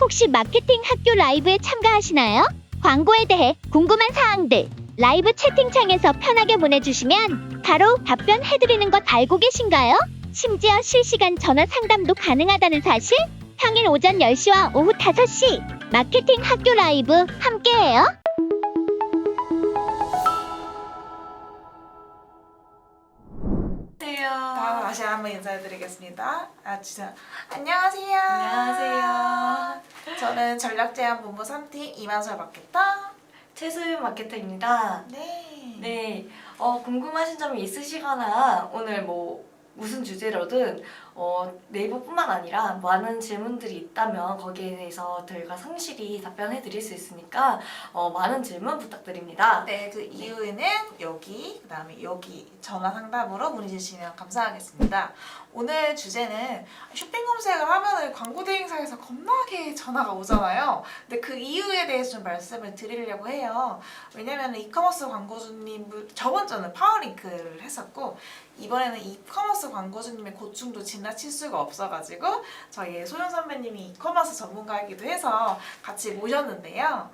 혹시 마케팅 학교 라이브에 참가하시나요? 광고에 대해 궁금한 사항들 라이브 채팅창에서 편하게 보내주시면 바로 답변해드리는 것 알고 계신가요? 심지어 실시간 전화 상담도 가능하다는 사실? 평일 오전 10시와 오후 5시 마케팅 학교 라이브 함께해요. 다시 한번 인사드리겠습니다. 안녕하세요. 안녕하세요. 저는 전략제안본부 3팀 이만솔 마케터. 최소윤 마케터입니다. 네. 네, 궁금하신 점이 있으시거나 오늘 무슨 주제로든 네이버뿐만 아니라 많은 질문들이 있다면 거기에 대해서 저희가 성실히 답변해 드릴 수 있으니까 많은 질문 부탁드립니다. 네, 그 이후에는 여기, 그 다음에 여기 전화 상담으로 문의 주시면 감사하겠습니다. 오늘 주제는 쇼핑 검색을 하면은 광고 대행사에서 겁나게 전화가 오잖아요. 근데 그 이유에 대해서 좀 말씀을 드리려고 해요. 왜냐면 이커머스 광고주님, 저번 주는 파워링크를 했었고, 이번에는 이커머스 광고주님의 고충도 지나칠 수가 없어가지고 저희 소연 선배님이 이커머스 전문가이기도 해서 같이 모셨는데요.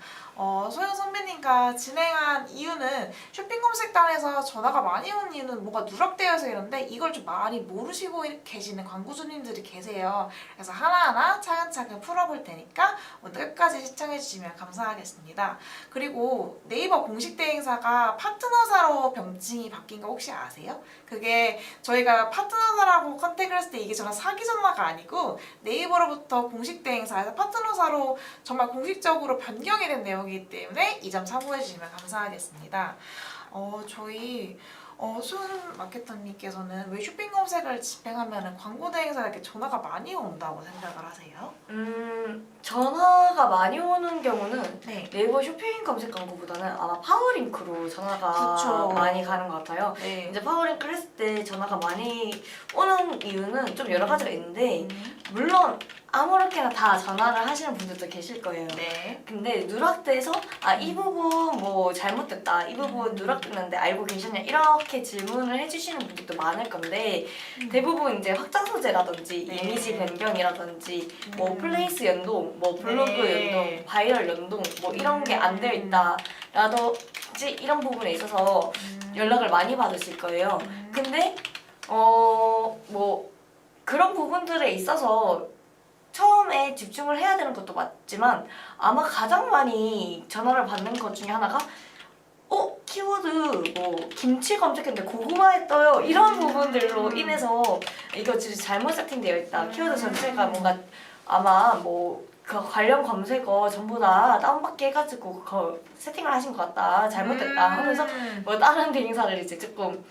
소연 선배님과 진행한 이유는 쇼핑 검색단에서 전화가 많이 온 이유는 뭐가 누락되어서 이런데 이걸 좀 많이 모르시고 계시는 광고주님들이 계세요. 그래서 하나하나 차근차근 풀어볼 테니까 오늘 끝까지 시청해주시면 감사하겠습니다. 그리고 네이버 공식 대행사가 파트너사로 명칭이 바뀐 거 혹시 아세요? 그게 저희가 파트너사라고 컨택을 했을 때 이게 전화 사기 전화가 아니고 네이버로부터 공식 대행사에서 파트너사로 정말 공식적으로 변경이 된 내용이기 때문에 이 점 참고해 주시면 감사하겠습니다. 저희 수은 마케터님께서는 왜 쇼핑 검색을 집행하면 광고 대행사에게 전화가 많이 온다고 생각을 하세요? 전화가 많이 오는 경우는 네. 네이버 쇼핑 검색 광고보다는 아마 파워링크로 전화가 그쵸. 많이 가는 것 같아요. 네. 이제 파워링크를 했을 때 전화가 많이 오는 이유는 좀 여러 가지가 있는데 물론 아무렇게나 다 전화를 하시는 분들도 계실 거예요. 네. 근데 누락돼서 이 부분 잘못됐다, 이 부분 누락됐는데 알고 계셨냐 이렇게 질문을 해주시는 분들도 많을 건데 대부분 이제 확장 소재라든지 네. 이미지 변경이라든지 플레이스 연동, 블로그 네. 연동, 바이럴 연동 이런 게 안 되어 있다라든지 이런 부분에 있어서 연락을 많이 받으실 거예요. 근데 그런 부분들에 있어서 처음에 집중을 해야 되는 것도 맞지만 아마 가장 많이 전화를 받는 것 중에 하나가 키워드 김치 검색했는데 고구마에 떠요 이런 부분들로 인해서 이거 진짜 잘못 세팅되어 있다, 키워드 전체가 뭔가 아마 그 관련 검색어 전부 다 다운받게 해가지고 세팅을 하신 것 같다, 잘못됐다 하면서 다른 대행사를 이제 조금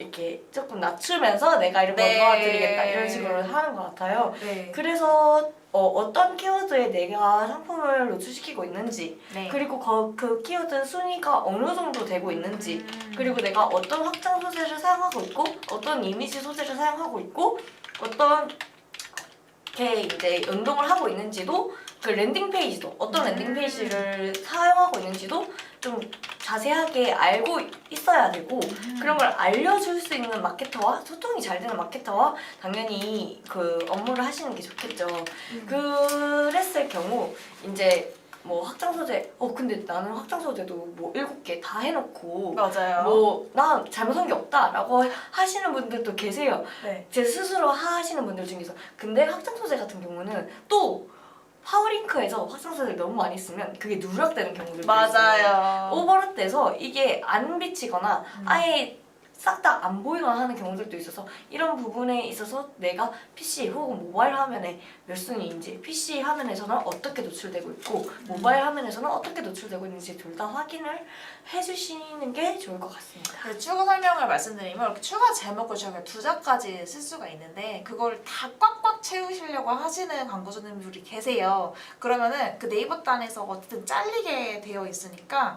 이렇게 조금 낮추면서 내가 이런 거 네. 도와드리겠다 이런 식으로 하는 것 같아요. 네. 그래서 어떤 키워드에 내가 상품을 노출시키고 있는지, 네. 그리고 그 키워드 순위가 어느 정도 되고 있는지, 그리고 내가 어떤 확장 소재를 사용하고 있고 어떤 이미지 소재를 사용하고 있고 어떤 게 이제 연동을 하고 있는지도, 그 랜딩 페이지도 어떤 랜딩 페이지를 사용하고 있는지도 좀 자세하게 알고 있어야 되고 그런 걸 알려줄 수 있는 마케터와 소통이 잘 되는 마케터와 당연히 그 업무를 하시는 게 좋겠죠. 그랬을 경우 이제 확장 소재 근데 나는 확장 소재도 7개 다 해놓고 맞아요. 나 잘못한 게 없다라고 하시는 분들도 계세요. 네. 제 스스로 하시는 분들 중에서. 근데 확장 소재 같은 경우는 또 파워링크에서 확장 소재를 너무 많이 쓰면 그게 누락되는 경우들도 있어요. 맞아요. 오버랩돼서 이게 안 비치거나 아예 싹 다 안 보이거나 하는 경우들도 있어서 이런 부분에 있어서 내가 PC 혹은 모바일 화면에 몇 순위인지, PC 화면에서는 어떻게 노출되고 있고 모바일 화면에서는 어떻게 노출되고 있는지 둘 다 확인을 해주시는 게 좋을 것 같습니다. 그 추가 설명을 말씀드리면 이렇게 추가 제목을 저희가 2장까지 쓸 수가 있는데 그걸 다 꽉꽉 채우시려고 하시는 광고주님들이 계세요. 그러면은 그 네이버 단에서 어쨌든 잘리게 되어 있으니까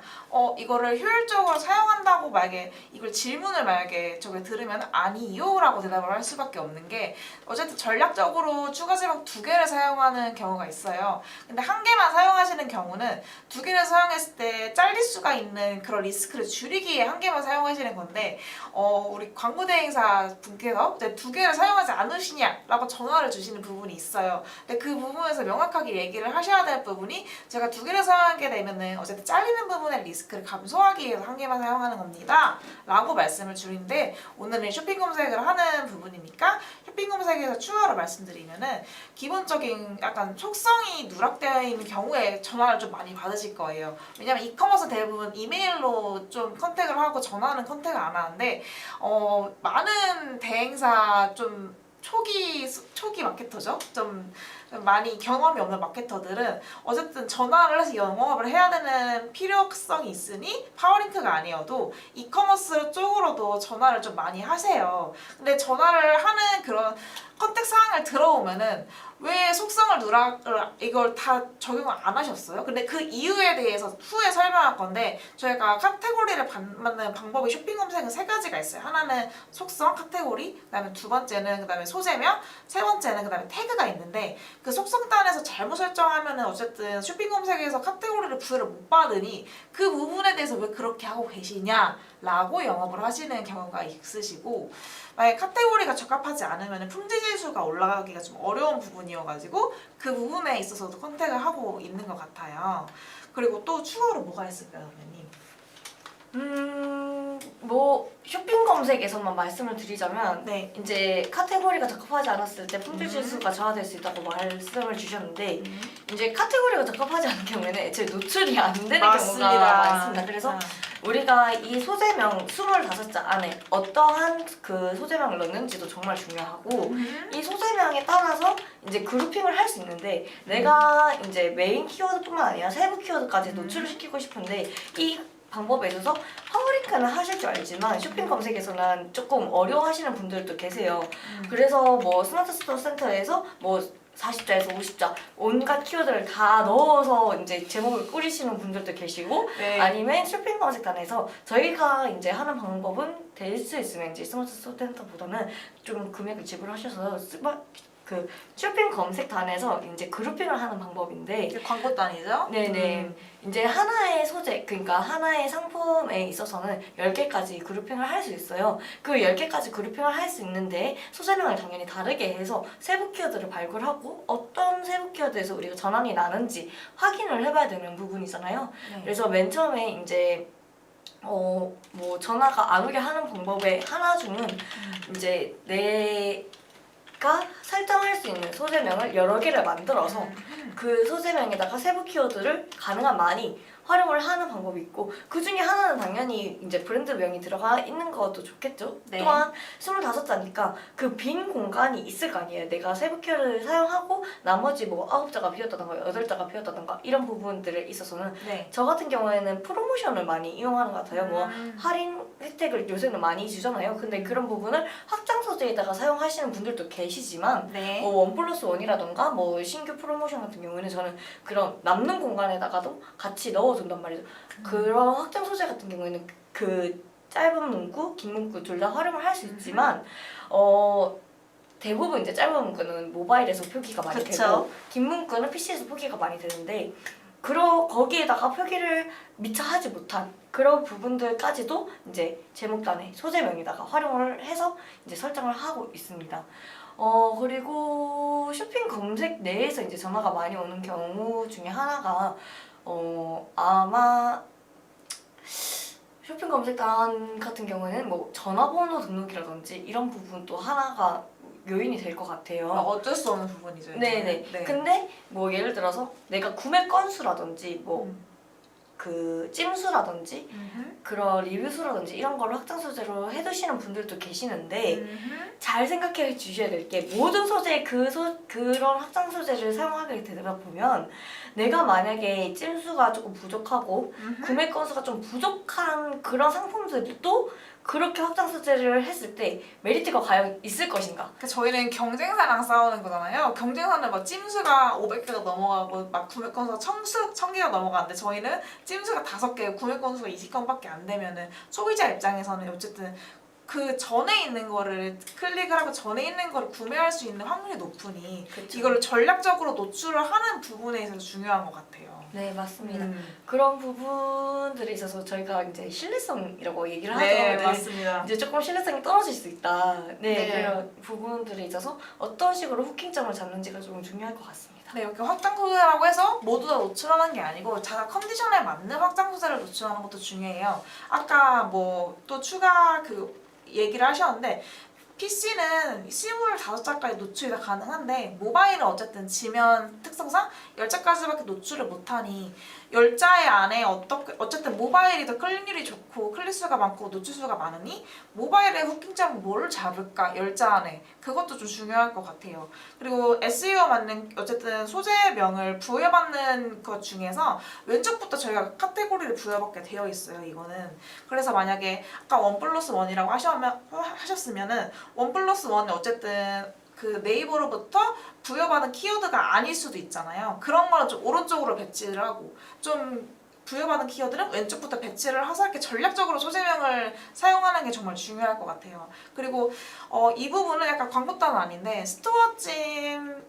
이거를 효율적으로 사용한다고 만약에 이걸 질문을 만약에 저게 들으면 아니요라고 대답을 할 수밖에 없는 게 어쨌든 전략적으로 추가 지방 2개를 사용하는 경우가 있어요. 근데 1개만 사용하시는 경우는 2개를 사용했을 때 잘릴 수가 있는 그런 리스크를 줄이기 위해 1개만 사용하시는 건데 우리 광고 대행사 분께서 이제 2개를 사용하지 않으시냐라고 전화를 주시는 부분이 있어요. 근데 그 부분에서 명확하게 얘기를 하셔야 될 부분이 제가 2개를 사용하게 되면은 어쨌든 잘리는 부분의 리스크를 감소하기 위해서 1개만 사용하는 겁니다 라고 말씀을 드리는데 오늘은 쇼핑 검색을 하는 부분이니까 쇼핑 검색에서 추가로 말씀드리면은 기본적인 약간 속성이 누락되어 있는 경우에 전화를 좀 많이 받으실 거예요. 왜냐면 이커머스 대부분 이메일로 좀 컨택을 하고 전화는 컨택을 안 하는데 많은 대행사 좀 초기 마케터죠. 좀 많이 경험이 없는 마케터들은 어쨌든 전화를 해서 영업을 해야 되는 필요성이 있으니 파워링크가 아니어도 이커머스 쪽으로도 전화를 좀 많이 하세요. 근데 전화를 하는 그런 컨택 사항을 들어오면은 왜 속성을 이걸 다 적용을 안 하셨어요? 근데 그 이유에 대해서 후에 설명할 건데 저희가 카테고리를 받는 방법이 쇼핑 검색은 3가지가 있어요. 하나는 속성, 카테고리, 그다음에 2번째는 그다음에 소재명, 3번째는 그다음에 태그가 있는데 그 속성단에서 잘못 설정하면은 어쨌든 쇼핑 검색에서 카테고리를 부여를 못 받으니 그 부분에 대해서 왜 그렇게 하고 계시냐라고 영업을 하시는 경우가 있으시고 만약 카테고리가 적합하지 않으면 품질 지수가 올라가기가 좀 어려운 부분이어가지고 그 부분에 있어서도 컨택을 하고 있는 것 같아요. 그리고 또 추가로 뭐가 있을까요, 선생님? 뭐 쇼핑 검색에서만 말씀을 드리자면 네. 이제 카테고리가 적합하지 않았을 때 품질 지수가 저하될 수 있다고 말씀을 주셨는데 이제 카테고리가 적합하지 않은 경우에는 애초에 노출이 안 되는 맞습니다. 경우가 많습니다. 그래서 우리가 이 소재명 25자 안에 어떠한 그 소재명을 넣는지도 정말 중요하고 이 소재명에 따라서 이제 그룹핑을 할 수 있는데 내가 이제 메인 키워드뿐만 아니라 세부 키워드까지 노출을 시키고 싶은데 이 방법에 있어서 파워링크는 하실 줄 알지만 쇼핑 검색에서는 조금 어려워하시는 분들도 계세요. 그래서 뭐 스마트 스토어 센터에서 뭐 40자에서 50자 온갖 키워드를 다 넣어서 이제 제목을 꾸리시는 분들도 계시고 네. 아니면 쇼핑 검색단에서 저희가 이제 하는 방법은 될 수 있으면 이제 스마트 스토어 센터보다는 좀 금액을 지불하셔서 그 쇼핑 검색단에서 이제 그룹핑을 하는 방법인데 이게 광고단이죠? 네네. 이제 하나의 소재, 그러니까 하나의 상품에 있어서는 10개까지 그룹핑을 할 수 있어요. 그 10개까지 그룹핑을 할 수 있는데 소재명을 당연히 다르게 해서 세부 키워드를 발굴하고 어떤 세부 키워드에서 우리가 전환이 나는지 확인을 해봐야 되는 부분이잖아요. 네. 그래서 맨 처음에 이제 뭐 전화가 안 오게 하는 방법의 하나 중은 이제 내가 설정할 수 있는 소재명을 여러 개를 만들어서 그 소재명에다가 세부 키워드를 가능한 많이 활용을 하는 방법이 있고 그 중에 하나는 당연히 이제 브랜드명이 들어가 있는 것도 좋겠죠. 네. 또한 25자니까 그 빈 공간이 있을 거 아니에요. 내가 세부 키워드를 사용하고 나머지 뭐 9자가 비었다던가 8자가 비었다던가 이런 부분들에 있어서는 네. 저 같은 경우에는 프로모션을 많이 이용하는 것 같아요. 뭐 할인 혜택을 요새는 많이 주잖아요. 근데 그런 부분을 확장 소재에다가 사용하시는 분들도 계시지만 네. 뭐 1+1이라던가 뭐 신규 프로모션 같은 경우에는 저는 그런 남는 공간에다가도 같이 넣어둔단 말이죠. 그런 확장 소재 같은 경우에는 그 짧은 문구, 긴 문구 둘 다 활용을 할 수 있지만 대부분 이제 짧은 문구는 모바일에서 표기가 많이 그쵸. 되고 긴 문구는 PC에서 표기가 많이 되는데 거기에다가 표기를 미처 하지 못한 그런 부분들까지도 이제 제목단에 소재명에다가 활용을 해서 이제 설정을 하고 있습니다. 그리고 쇼핑 검색 내에서 이제 전화가 많이 오는 경우 중에 하나가 아마 쇼핑 검색단 같은 경우에는 뭐 전화번호 등록이라든지 이런 부분도 하나가 요인이 될 것 같아요. 어쩔 수 없는 부분이죠. 네네. 네. 근데 뭐 예를 들어서 내가 구매 건수라든지 뭐 그 찜수라든지 그런 리뷰수라든지 이런 걸 확장 소재로 해두시는 분들도 계시는데 잘 생각해 주셔야 될 게 모든 소재 그런 확장 소재를 사용하게 되다 보면 내가 만약에 찜수가 조금 부족하고 구매 건수가 좀 부족한 그런 상품들도 그렇게 확장 소재를 했을 때 메리트가 과연 있을 것인가? 그러니까 저희는 경쟁사랑 싸우는 거잖아요. 경쟁사는 막 찜수가 500개가 넘어가고 막 구매 건수가 1000개가 넘어가는데 저희는 찜수가 5개, 구매 건수가 20건밖에 안 되면은 소비자 입장에서는 어쨌든 그 전에 있는 거를 클릭을 하고 전에 있는 거를 구매할 수 있는 확률이 높으니 그쵸. 이거를 전략적으로 노출을 하는 부분에 있어서 중요한 것 같아요. 네, 맞습니다. 음. 그런 부분들에 있어서 저희가 이제 신뢰성이라고 얘기를 하죠. 네, 네. 맞습니다. 이제 조금 신뢰성이 떨어질 수 있다. 네, 네. 그런 부분들에 있어서 어떤 식으로 후킹점을 잡는지가 조금 중요할 것 같습니다. 네, 이렇게 확장 소재라고 해서 모두 다 노출하는 게 아니고 자가 컨디션에 맞는 확장 소재를 노출하는 것도 중요해요. 아까 뭐 또 추가 그 얘기를 하셨는데 PC는 C물 5자까지 노출이 다 가능한데 모바일은 어쨌든 지면 특성상 10자까지밖에 노출을 못하니 10자의 안에 어쨌든 모바일이 더 클릭률이 좋고 클릭수가 많고 노출수가 많으니 모바일의 후킹점은 뭐를 잡을까 10자 안에 그것도 좀 중요할 것 같아요. 그리고 SEO 맞는 어쨌든 소재명을 부여받는 것 중에서 왼쪽부터 저희가 카테고리를 부여받게 되어 있어요. 이거는 그래서 만약에 아까 1+1이라고 하셨으면은 1+1은 어쨌든 그 네이버로부터 부여받은 키워드가 아닐 수도 있잖아요. 그런 거는 좀 오른쪽으로 배치를 하고 좀 부여받은 키워드는 왼쪽부터 배치를 해서 이렇게 전략적으로 소재명을 사용하는 게 정말 중요할 것 같아요. 그리고 이 부분은 약간 광고단은 아닌데 스토어찜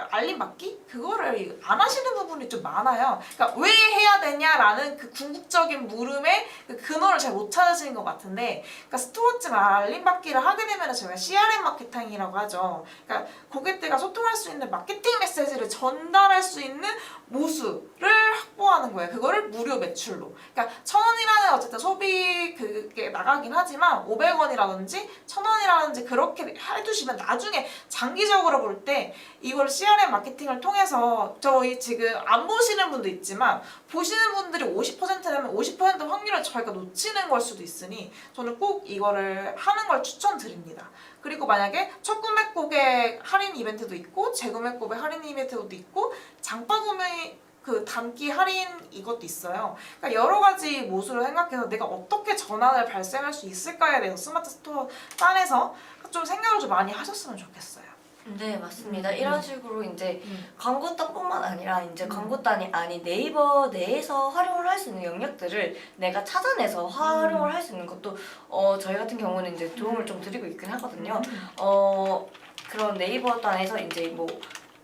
알림 받기? 그거를 안 하시는 부분이 좀 많아요. 그러니까 왜 해야 되냐라는 그 궁극적인 물음에 그 근원을 잘 못 찾으시는 것 같은데, 그러니까 스토어찜 알림 받기를 하게 되면 저희가 CRM 마케팅이라고 하죠. 그러니까 고객들과 소통할 수 있는 마케팅 메시지를 전달할 수 있는 모수를 확보하는 거예요. 그거를 무료 매출로. 그러니까 1,000원이라는 어쨌든 소비 그게 나가긴 하지만 500원이라든지 1,000원이라든지 그렇게 해두시면 나중에 장기적으로 볼 때 이걸 CRM 마케팅을 통해서 저희 지금 안 보시는 분도 있지만 보시는 분들이 50%라면 50% 확률을 저희가 놓치는 걸 수도 있으니 저는 꼭 이거를 하는 걸 추천드립니다. 그리고 만약에 첫 구매 고객 할인 이벤트도 있고 재구매 고객 할인 이벤트도 있고 장바구니 그 단기 할인 이것도 있어요. 그러니까 여러 가지 모습을 생각해서 내가 어떻게 전환을 발생할 수 있을까에 대해서 스마트 스토어 딴에서 좀 생각을 좀 많이 하셨으면 좋겠어요. 네, 맞습니다. 이런 식으로 이제 음. 광고단뿐만 아니라 이제 광고단이 아닌 네이버 내에서 활용을 할 수 있는 영역들을 내가 찾아내서 활용을 할 수 있는 것도 저희 같은 경우는 이제 도움을 좀 드리고 있긴 하거든요. 그런 네이버 단에서 이제 뭐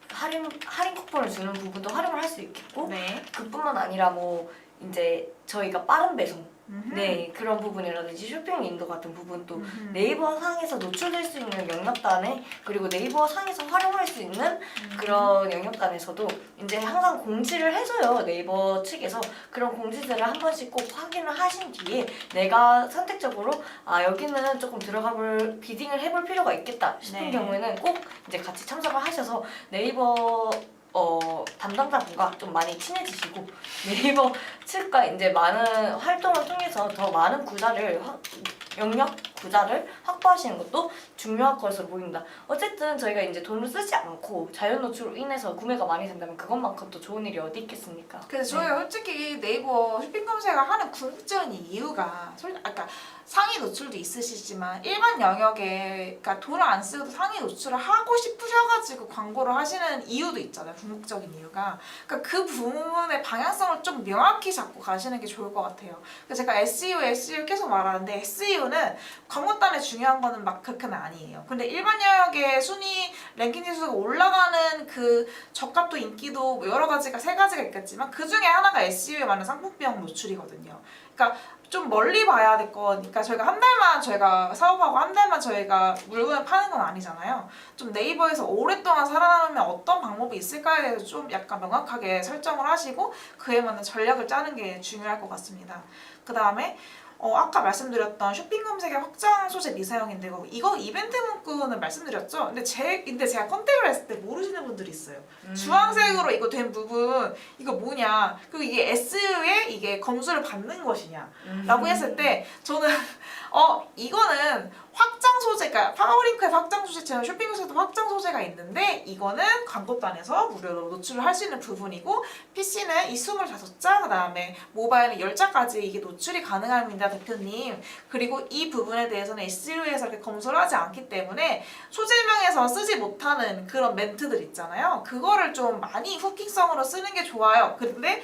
할인 쿠폰을 주는 부분도 활용을 할 수 있겠고 네. 그뿐만 아니라 뭐 이제 저희가 빠른 배송 네 그런 부분이라든지 쇼핑 윈도 같은 부분도 네이버 상에서 노출될 수 있는 영역단에 그리고 네이버 상에서 활용할 수 있는 그런 영역단에서도 이제 항상 공지를 해줘요. 네이버 측에서 그런 공지들을 한 번씩 꼭 확인을 하신 뒤에 내가 선택적으로 여기는 조금 들어가볼 비딩을 해볼 필요가 있겠다 싶은 네. 경우에는 꼭 이제 같이 참석을 하셔서 네이버 담당자분과 좀 많이 친해지시고 네이버 측과 이제 많은 활동을 통해서 더 많은 영역 구자를 확보하시는 것도 중요할 것으로 보입니다. 어쨌든 저희가 이제 돈을 쓰지 않고 자연 노출로 인해서 구매가 많이 된다면 그것만큼 또 좋은 일이 어디 있겠습니까? 그래서 저희가 솔직히 네이버 쇼핑 검색을 하는 궁극적인 이유가 아까 상위 노출도 있으시지만 일반 영역에 그러니까 돈을 안 쓰고도 상위 노출을 하고 싶으셔가지고 광고를 하시는 이유도 있잖아요. 궁극적인 이유가. 그러니까 그 부분의 방향성을 좀 명확히 잡고 가시는 게 좋을 것 같아요. 그래서 제가 SEO 계속 말하는데 SEO는 광고단에 중요한 거는 막 그렇게는 아니에요. 근데 일반 영역의 순위 랭킹 지수가 올라가는 그 적합도 인기도 뭐 여러 가지가 3가지가 있겠지만 그 중에 하나가 SEO에 맞는 상품 비용 노출이거든요. 그러니까 좀 멀리 봐야 될 거니까 저희가 한 달만 저희가 사업하고 한 달만 저희가 물건을 파는 건 아니잖아요. 좀 네이버에서 오랫동안 살아남으면 어떤 방법이 있을까에 대해서 좀 약간 명확하게 설정을 하시고 그에 맞는 전략을 짜는 게 중요할 것 같습니다. 그 다음에 아까 말씀드렸던 쇼핑 검색의 확장 소재 미사용인데 이거 이벤트 문구는 말씀드렸죠? 근데 제가 컨택을 했을 때 모르시는 분들이 있어요. 주황색으로 이거 된 부분 이거 뭐냐? 그리고 이게 SEO에 이게 검수를 받는 것이냐? 라고 했을 때 저는 이거는 확장 소재, 그러니까 파워링크의 확장 소재처럼 쇼핑몰에서도 확장 소재가 있는데 이거는 광고단에서 무료로 노출을 할 수 있는 부분이고 PC는 이 25장, 그 다음에 모바일은 10장까지 이게 노출이 가능합니다, 대표님. 그리고 이 부분에 대해서는 SEO에서 이렇게 검수를 하지 않기 때문에 소재명에서 쓰지 못하는 그런 멘트들 있잖아요. 그거를 좀 많이 후킹성으로 쓰는 게 좋아요. 근데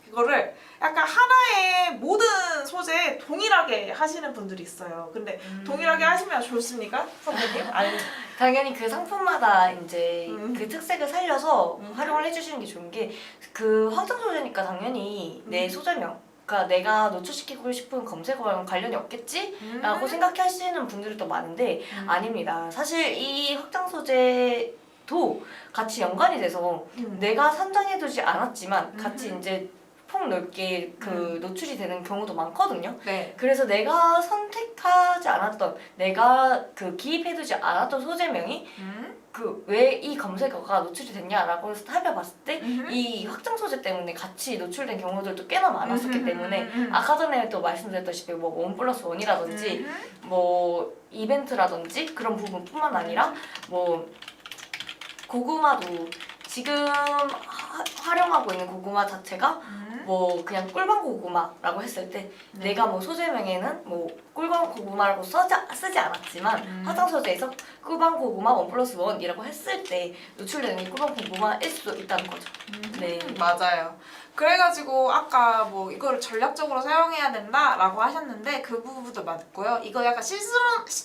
그거를 약간 하나의 모든 소재에 동일하게 하시는 분들이 있어요. 근데 동일하게 하시면 좋습니까? 선배님? 아니. 당연히 그 상품마다 이제 그 특색을 살려서 음. 활용을 해주시는 게 좋은 게 그 확장 소재니까 당연히 내 소재명, 그러니까 내가 노출시키고 싶은 검색어랑 관련이 없겠지라고 생각하시는 분들도 많은데 아닙니다. 사실 이 확장 소재도 같이 연관이 돼서 내가 선정해두지 않았지만 같이 이제 폭넓게 그 노출이 되는 경우도 많거든요. 네. 그래서 내가 선택하지 않았던, 내가 그 기입해두지 않았던 소재명이 그 왜 이 검색어가 노출이 됐냐라고 살펴봤을 때 이 확장 소재 때문에 같이 노출된 경우들도 꽤나 많았었기 때문에 아까 전에 또 말씀드렸다시피 뭐 1+1이라든지 뭐 이벤트라든지 그런 부분뿐만 아니라 뭐 고구마도 지금 활용하고 있는 고구마 자체가 뭐 그냥 꿀밤 고구마라고 했을 때 내가 뭐 소재명에는 뭐 꿀밤 고구마라고 쓰지 않았지만 화장 소재에서 꿀밤 고구마 1+1이라고 했을 때 노출되는 게 꿀밤 고구마일 수도 있다는 거죠. 네. 맞아요. 그래가지고 아까 뭐 이거를 전략적으로 사용해야 된다라고 하셨는데 그 부분도 맞고요. 이거 약간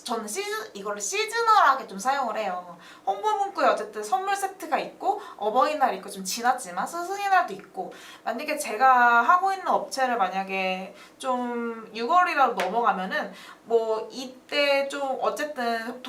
저는 이거를 시즈널하게 좀 사용을 해요. 홍보 문구에 어쨌든 선물 세트가 있고 어버이날 있고 좀 지났지만 스승의 날도 있고 만약에 제가 하고 있는 업체를 만약에 좀 6월이라도 넘어가면은 뭐 이때 좀 어쨌든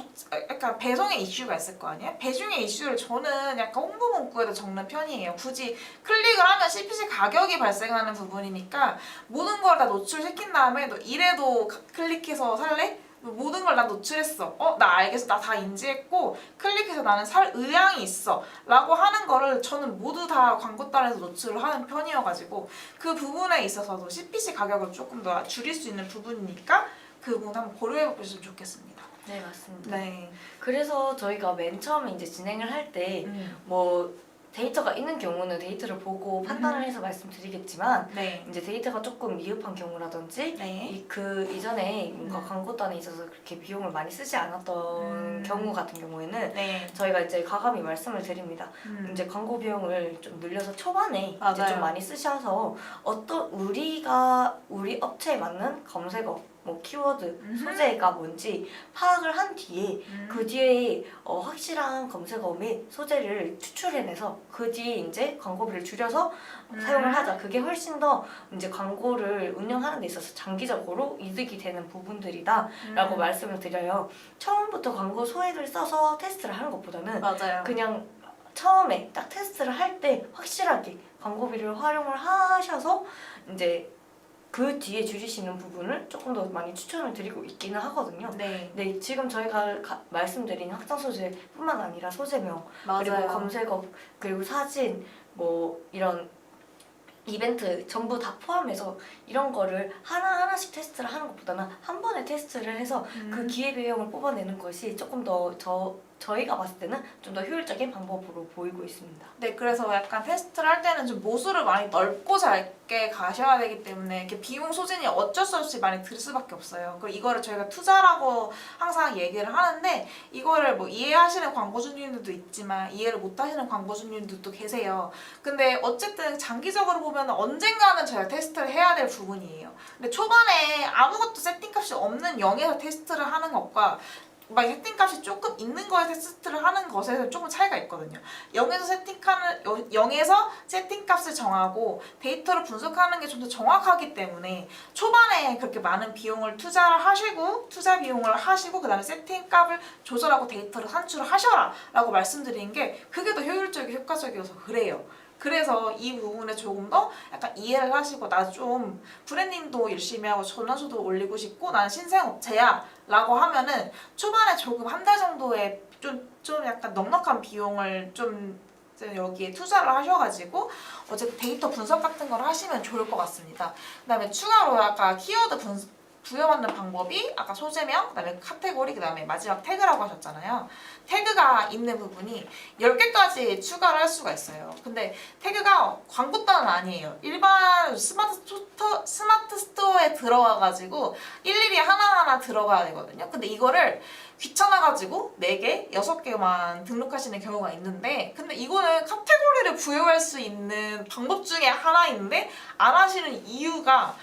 약간 배송의 이슈가 있을 거 아니에요? 배송의 이슈를 저는 약간 홍보 문구에도 적는 편이에요. 굳이 클릭을 하면 CPC 가격이 발생하는 부분이니까 모든 걸 다 노출시킨 다음에 너 이래도 클릭해서 살래? 모든 걸 다 노출했어. 나 알겠어. 나 다 인지했고 클릭해서 나는 살 의향이 있어. 라고 하는 거를 저는 모두 다 광고단에서 노출을 하는 편이어가지고 그 부분에 있어서도 CPC 가격을 조금 더 줄일 수 있는 부분이니까 그 부분 한번 고려해 보셨으면 좋겠습니다. 네, 맞습니다. 네. 그래서 저희가 맨 처음에 이제 진행을 할 때 뭐 데이터가 있는 경우는 데이터를 보고 판단을 해서 말씀드리겠지만 네. 이제 데이터가 조금 미흡한 경우라든지 네. 그 이전에 뭔가 광고단에 있어서 그렇게 비용을 많이 쓰지 않았던 경우 같은 경우에는 네. 저희가 이제 과감히 말씀을 드립니다. 이제 광고 비용을 좀 늘려서 초반에 이제 좀 많이 쓰셔서 어떤 우리 업체에 맞는 검색어 뭐 키워드, 소재가 뭔지 파악을 한 뒤에 그 뒤에 확실한 검색어 및 소재를 추출해내서 그 뒤에 이제 광고비를 줄여서 사용을 하자. 그게 훨씬 더 이제 광고를 운영하는 데 있어서 장기적으로 이득이 되는 부분들이다라고 말씀을 드려요. 처음부터 광고 소액을 써서 테스트를 하는 것보다는 맞아요. 그냥 처음에 딱 테스트를 할 때 확실하게 광고비를 활용을 하셔서 이제 그 뒤에 줄이시는 부분을 조금 더 많이 추천을 드리고 있기는 하거든요. 네. 네, 지금 저희가 말씀드린 확장 소재뿐만 아니라 소재명, 맞아요. 그리고 검색어, 그리고 사진, 뭐 이런 이벤트 전부 다 포함해서 이런 거를 하나하나씩 테스트를 하는 것보다는 한 번에 테스트를 해서 그 기회비용을 뽑아내는 것이 조금 더 저희가 봤을 때는 좀 더 효율적인 방법으로 보이고 있습니다. 네, 그래서 약간 테스트를 할 때는 좀 모수를 많이 넓고 잘게 가셔야 되기 때문에 이렇게 비용 소진이 어쩔 수 없이 많이 들 수밖에 없어요. 그리고 이거를 저희가 투자라고 항상 얘기를 하는데 이거를 뭐 이해하시는 광고주님들도 있지만 이해를 못하시는 광고주님들도 계세요. 근데 어쨌든 장기적으로 보면 언젠가는 저희가 테스트를 해야 될 부분이에요. 근데 초반에 아무것도 세팅값이 없는 0에서 테스트를 하는 것과 막 세팅값이 조금 있는 거에 테스트를 하는 것에서 조금 차이가 있거든요. 0에서 세팅값을 정하고 데이터를 분석하는 게 좀 더 정확하기 때문에 초반에 그렇게 많은 비용을 투자 비용을 하시고 그 다음에 세팅값을 조절하고 데이터를 산출을 하셔라 라고 말씀드리는 게 그게 더 효율적이고 효과적이어서 그래요. 그래서 이 부분에 조금 더 약간 이해를 하시고 나 좀 브랜딩도 열심히 하고 전환수도 올리고 싶고 나는 신생업체야 라고 하면은 초반에 조금 한 달 정도의 좀 약간 넉넉한 비용을 좀 여기에 투자를 하셔가지고 어쨌든 데이터 분석 같은 걸 하시면 좋을 것 같습니다. 그 다음에 추가로 아까 키워드 부여받는 방법이 아까 소재명, 그다음에 카테고리, 그다음에 마지막 태그라고 하셨잖아요. 태그가 있는 부분이 10개까지 추가를 할 수가 있어요. 근데 태그가 광고 단은 아니에요. 일반 스마트 스토어에 들어가가지고 일일이 하나하나 들어가야 되거든요. 근데 이거를 귀찮아가지고 4개, 6개만 등록하시는 경우가 있는데, 근데 이거는 카테고리를 부여할 수 있는 방법 중에 하나인데 안 하시는 이유가,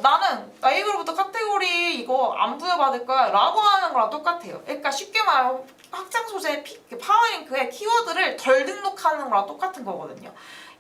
나는 네이버로부터 카테고리 이거 안 부여받을 거야 라고 하는 거랑 똑같아요. 그러니까 쉽게 말하면 확장 소재 파워링크에 키워드를 덜 등록하는 거랑 똑같은 거거든요.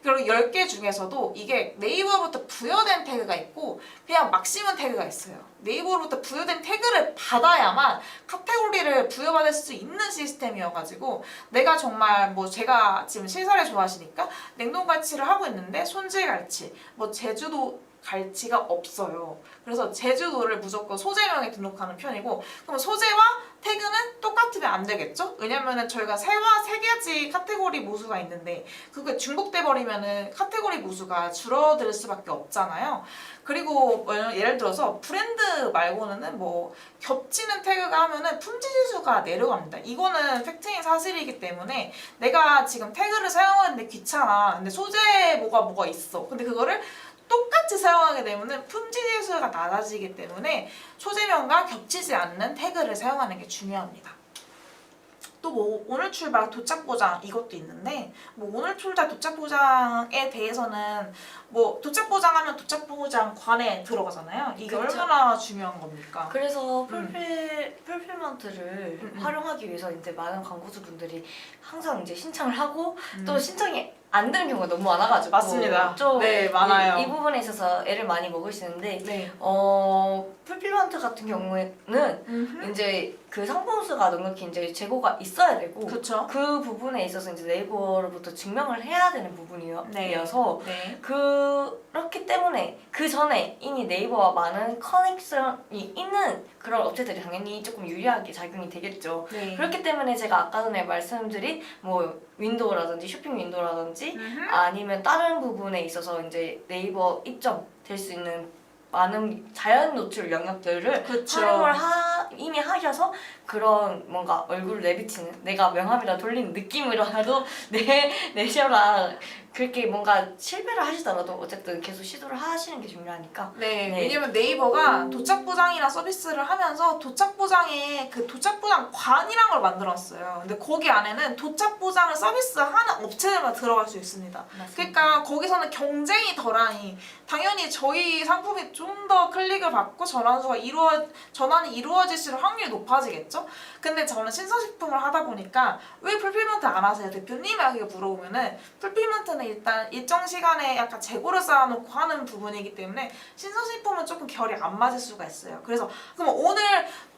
그리고 10개 중에서도 이게 네이버로부터 부여된 태그가 있고 그냥 막 심은 태그가 있어요. 네이버로부터 부여된 태그를 받아야만 카테고리를 부여받을 수 있는 시스템이어가지고, 내가 정말 뭐 제가 지금 실사를 좋아하시니까 냉동갈치를 하고 있는데 손질갈치, 뭐 제주도 갈치가 없어요. 그래서 제주도를 무조건 소재명에 등록하는 편이고, 그럼 소재와 태그는 똑같으면 안 되겠죠? 왜냐면은 저희가 세 가지 카테고리 모수가 있는데 그게 중복돼 버리면은 카테고리 모수가 줄어들 수밖에 없잖아요. 그리고 예를 들어서 브랜드 말고는 뭐 겹치는 태그가 하면은 품질 지수가 내려갑니다. 이거는 팩트인 사실이기 때문에 내가 지금 태그를 사용하는데 귀찮아. 근데 소재 뭐가 있어. 근데 그거를 똑같이 사용하게 되면 품질 지수가 낮아지기 때문에 소재명과 겹치지 않는 태그를 사용하는 게 중요합니다. 또 뭐 오늘 출발 도착 보장 이것도 있는데, 뭐 오늘 출발 도착 보장에 대해서는 뭐 도착 보장하면 도착 보장관에 들어가잖아요. 이게 그쵸. 얼마나 중요한 겁니까? 그래서 풀필먼트를 활용하기 위해서 이제 많은 광고주분들이 항상 이제 신청을 하고 또 신청이 안 되는 경우가 너무 많아가지고 맞습니다. 좀 네, 많아요. 이 부분에 있어서 애를 많이 먹으시는데 네. 풀필먼트 같은 경우에는 이제 그 상품수가 넉넉히 이제 재고가 있어야 되고 그쵸. 그 부분에 있어서 이제 네이버로부터 증명을 해야 되는 부분이어서 네. 그렇기 때문에 그 전에 이미 네이버와 많은 커넥션이 있는 그런 업체들이 당연히 조금 유리하게 작용이 되겠죠. 네. 그렇기 때문에 제가 아까 전에 말씀드린 뭐 윈도우라든지 쇼핑 윈도우라든지 아니면 다른 부분에 있어서 이제 네이버 입점 될 수 있는 많은 자연 노출 영역들을 그쵸. 활용을 이미 하셔서 그런 뭔가 얼굴을 내비치는, 내가 명함이라 돌리는 느낌으로라도 내셔라. 그렇게 뭔가 실패를 하시더라도 어쨌든 계속 시도를 하시는 게 중요하니까. 네, 네. 왜냐면 네이버가 도착 보장이랑 서비스를 하면서 도착 보장에 그 도착 보장 관이란 걸 만들었어요. 근데 거기 안에는 도착 보장을 서비스하는 업체들만 들어갈 수 있습니다. 맞습니다. 그러니까 거기서는 경쟁이 덜하니 당연히 저희 상품이 좀 더 클릭을 받고 전환이 이루어질 확률이 높아지겠죠? 근데 저는 신선식품을 하다 보니까 왜 풀필먼트 안 하세요? 대표님에게 물어보면은 풀필먼트는 일단 일정 시간에 약간 재고를 쌓아놓고 하는 부분이기 때문에 신선식품은 조금 결이 안 맞을 수가 있어요. 그래서 그럼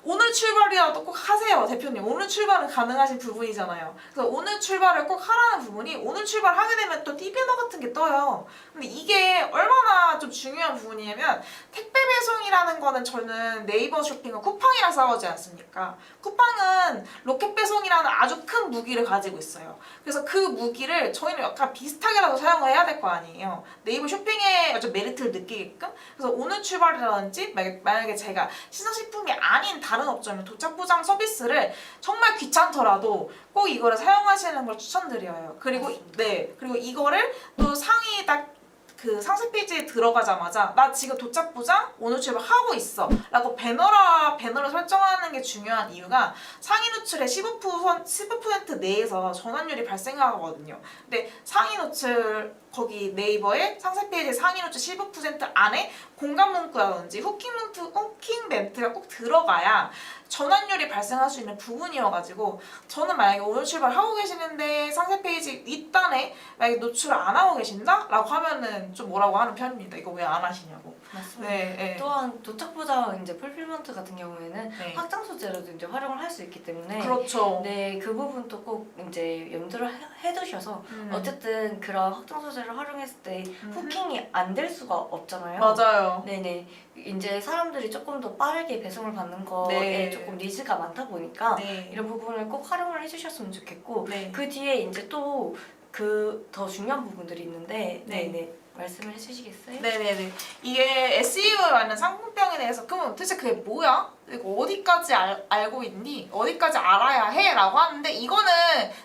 오늘 출발이라도 꼭 하세요, 대표님. 오늘 출발은 가능하신 부분이잖아요. 그래서 오늘 출발을 꼭 하라는 부분이, 오늘 출발하게 되면 또 띠배너 같은 게 떠요. 근데 이게 얼마나 좀 중요한 부분이냐면, 택배 배송이라는 거는 저는 네이버 쇼핑은 쿠팡이랑 싸우지 않습니까? 쿠팡은 로켓 배송이라는 아주 큰 무기를 가지고 있어요. 그래서 그 무기를 저희는 약간 비슷하게라도 사용을 해야 될 거 아니에요. 네이버 쇼핑의 좀 메리트를 느끼게끔. 그래서 오늘 출발이라든지 만약에 제가 신선식품이 아닌 다른 업종이면 도착 보장 서비스를 정말 귀찮더라도 꼭 이거를 사용하시는 걸 추천드려요. 그리고 그리고 이거를 또 상위 딱 그 상세 페이지에 들어가자마자 나 지금 도착 보장 오늘 출발하고 있어 라고 배너를 설정하는 게 중요한 이유가 상위 노출의 15% 내에서 전환율이 발생하거든요. 근데 상위 노출 거기 네이버의 상세 페이지 상위 노출 15% 안에 공감 문구라든지 후킹 멘트가 꼭 들어가야 전환율이 발생할 수 있는 부분이어가지고, 저는 만약에 오늘 출발하고 계시는데 상세 페이지 윗단에 만약에 노출을 안 하고 계신다? 라고 하면은 좀 뭐라고 하는 편입니다. 이거 왜 안 하시냐고. 맞습니다. 네. 또한 도착 보장 이제 풀필먼트 같은 경우에는 네. 확장 소재로도 이제 활용을 할 수 있기 때문에 그렇죠. 네, 그 부분도 꼭 이제 염두를 해두셔서 어쨌든 그런 확장 소재를 활용했을 때 후킹이 안 될 수가 없잖아요. 맞아요. 네네. 이제 사람들이 조금 더 빠르게 배송을 받는 거에 네. 조금 니즈가 많다 보니까 네. 이런 부분을 꼭 활용을 해주셨으면 좋겠고 네. 그 뒤에 이제 또 그 더 중요한 부분들이 있는데 네. 네네. 말씀을 해주시겠어요? 네네네. 이게 SEO에 맞는 상품명에 대해서 그러면 도대체 그게 뭐야? 이거 어디까지 알고 있니? 어디까지 알아야 해? 라고 하는데 이거는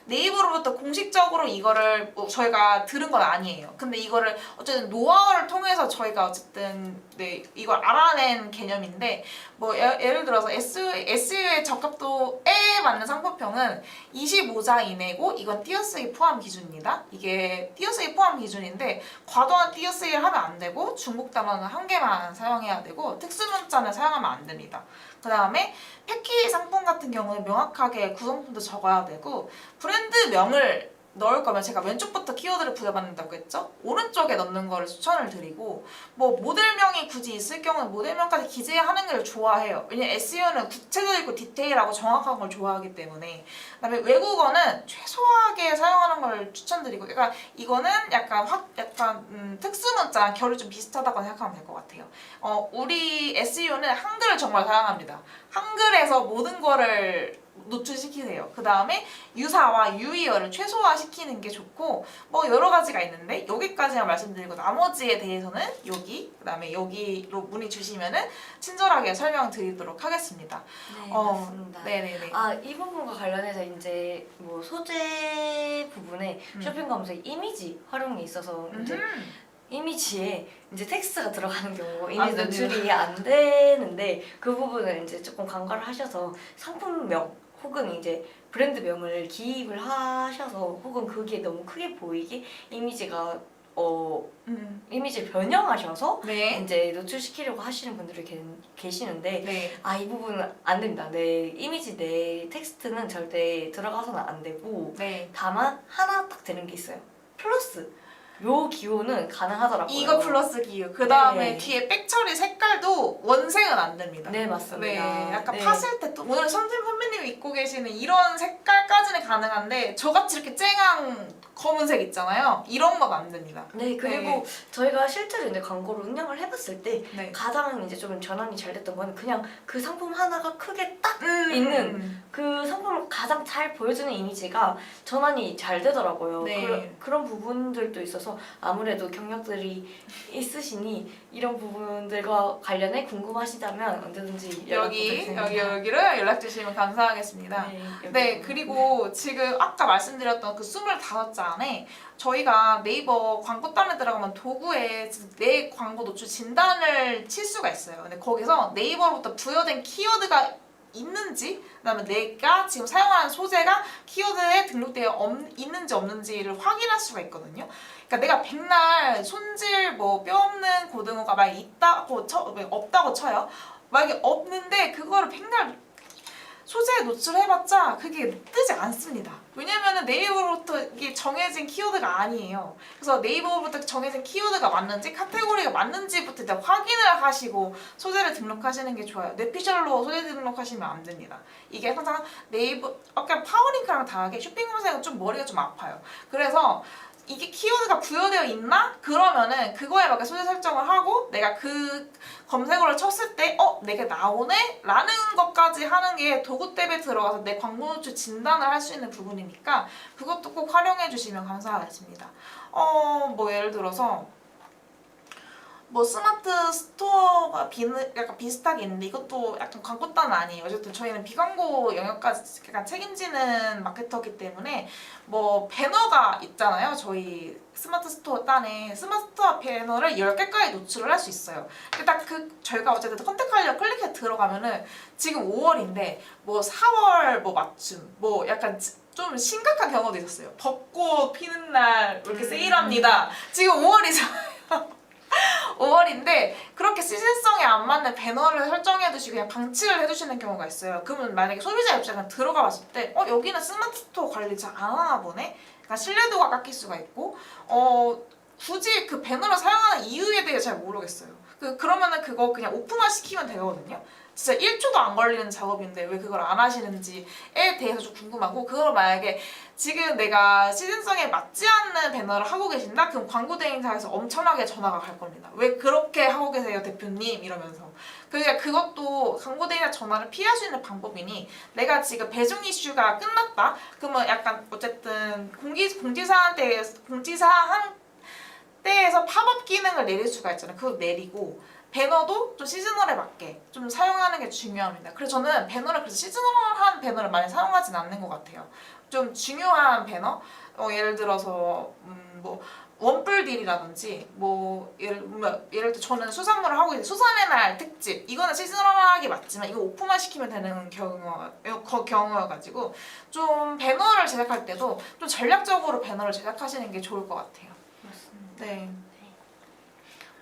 네이버로부터 공식적으로 이거를 뭐 저희가 들은 건 아니에요. 근데 이거를 어쨌든 노하우를 통해서 저희가 어쨌든 네 이걸 알아낸 개념인데 뭐 예를 들어서 SEO의 적합도에 맞는 상품평은 25자 이내고 이건 띄어쓰기 포함 기준입니다. 이게 띄어쓰기 포함 기준인데 과도한 띄어쓰기를 하면 안 되고 중복 단어는 한 개만 사용해야 되고 특수문자는 사용하면 안 됩니다. 그 다음에 패키지 상품 같은 경우는 명확하게 구성품도 적어야 되고 브랜드명을 넣을 거면 제가 왼쪽부터 키워드를 부여받는다고 했죠? 오른쪽에 넣는 거를 추천을 드리고 뭐 모델명이 굳이 있을 경우는 모델명까지 기재하는 걸 좋아해요. 왜냐면 SEO는 구체적이고 디테일하고 정확한 걸 좋아하기 때문에 그다음에 외국어는 최소하게 사용하는 걸 추천드리고 그러니까 이거는 약간 특수문자랑 결이 좀 비슷하다고 생각하면 될 것 같아요. 우리 SEO는 한글을 정말 사용합니다. 한글에서 모든 거를 노출시키세요. 그 다음에 유사와 유의어를 최소화시키는 게 좋고 뭐 여러 가지가 있는데 여기까지만 말씀드리고 나머지에 대해서는 여기 그 다음에 여기로 문의 주시면은 친절하게 설명드리도록 하겠습니다. 네, 맞습니다. 네네네. 이 부분과 관련해서 이제 뭐 소재 부분에 쇼핑 검색 이미지 활용이 있어서 이제 이미지에 이제 텍스트가 들어가는 경우 이미지 노출이 안 되는데 그 부분을 이제 조금 간과를 하셔서 상품명 혹은 이제 브랜드명을 기입을 하셔서 혹은 그게 너무 크게 보이게 이미지가 이미지를 변형하셔서 네. 이제 노출시키려고 하시는 분들이 계시는데 네. 이 부분은 안 됩니다. 내 이미지 내 텍스트는 절대 들어가서는 안 되고 네. 다만 하나 딱 되는 게 있어요. 플러스 요 기호는 가능하더라고요. 이거 플러스 기호. 그 다음에 네. 뒤에 백처리 색깔도 원색은 안 됩니다. 네, 맞습니다. 네, 약간 네. 파슬 또 오늘 선생님이 입고 계시는 이런 색깔까지는 가능한데 저같이 이렇게 쨍한 검은색 있잖아요. 이런 건 안 됩니다. 네, 그리고 네. 저희가 실제로 이제 광고를 운영을 해봤을 때 네. 가장 이제 좀 전환이 잘 됐던 건 그냥 그 상품 하나가 크게 딱 있는 그 상품을 가장 잘 보여주는 이미지가 전환이 잘 되더라고요. 네. 그런 부분들도 있어서 아무래도 경력들이 있으시니 이런 부분들과 관련해 궁금하시다면 언제든지 여기로 연락 주시면 감사하겠습니다. 네, 그리고 지금 아까 말씀드렸던 그 25자 안에 저희가 네이버 광고단에 들어가면 도구에 내 광고 노출 진단을 칠 수가 있어요. 근데 거기서 네이버로부터 부여된 키워드가 있는지 그다음에 내가 지금 사용하는 소재가 키워드에 등록되어 있는지 없는지를 확인할 수가 있거든요. 그러니까 내가 백날 손질 뭐 뼈 없는 고등어가 막 있다고 없다고 쳐요. 만약에 없는데 그거를 백날 소재에 노출해봤자 그게 뜨지 않습니다. 왜냐면은 네이버로부터 이게 정해진 키워드가 아니에요. 그래서 네이버로부터 정해진 키워드가 맞는지 카테고리가 맞는지부터 일단 확인을 하시고 소재를 등록하시는 게 좋아요. 뇌피셜로 소재 등록하시면 안 됩니다. 이게 항상 네이버 아까 파워링크랑 다르게 쇼핑 검색은 좀 머리가 좀 아파요. 그래서 이게 키워드가 부여되어 있나? 그러면은 그거에 맞게 소재 설정을 하고 내가 그 검색어를 쳤을 때 내게 나오네? 라는 것까지 하는 게 도구 탭에 들어가서 내 광고 노출 진단을 할 수 있는 부분이니까 그것도 꼭 활용해 주시면 감사하겠습니다. 뭐 예를 들어서 뭐 스마트 스토어가 약간 비슷하게 있는데 이것도 약간 광고단은 아니에요. 어쨌든 저희는 비광고 영역까지 약간 책임지는 마케터이기 때문에 뭐 배너가 있잖아요. 저희 스마트 스토어 단에 스마트 스토어 배너를 10개까지 노출을 할 수 있어요. 딱 저희가 어쨌든 컨택하려고 클릭해 들어가면은 지금 5월인데 뭐 4월 뭐 맞춤 뭐 약간 좀 심각한 경우도 있었어요. 벚꽃 피는 날 이렇게 세일합니다. 지금 5월이잖아요. 5월인데 그렇게 시즌성에 안 맞는 배너를 설정해 두시고 그냥 방치를 해두시는 경우가 있어요. 그러면 만약에 소비자 입장에 들어가 봤을 때 여기는 스마트 스토어 관리 잘 안 하나 보네? 그러니까 신뢰도가 깎일 수가 있고 굳이 그 배너를 사용하는 이유에 대해 잘 모르겠어요. 그러면은 그거 그냥 오픈화 시키면 되거든요. 진짜 1초도 안 걸리는 작업인데 왜 그걸 안 하시는지에 대해서 좀 궁금하고 그걸 만약에 지금 내가 시즌성에 맞지 않는 배너를 하고 계신다? 그럼 광고 대행사에서 엄청나게 전화가 갈 겁니다. 왜 그렇게 하고 계세요 대표님? 이러면서 그러니까 그것도 광고 대행사 전화를 피할 수 있는 방법이니 내가 지금 배송 이슈가 끝났다? 그러면 약간 어쨌든 공지사항 때에서 팝업 가격을 내릴 수가 있잖아요. 그거 내리고 배너도 좀 시즈널에 맞게 좀 사용하는 게 중요합니다. 그래서 저는 배너를 그래서 시즈널한 배너를 많이 사용하진 않는 것 같아요. 좀 중요한 배너, 예를 들어서 뭐 원뿔딜이라든지 뭐 예를 들어 저는 수산물을 하고 있는 수산의 날 특집 이거는 시즈널하게 맞지만 이거 오픈만 시키면 되는 경우여가지고 좀 배너를 제작할 때도 좀 전략적으로 배너를 제작하시는 게 좋을 것 같아요. 맞습니다. 네.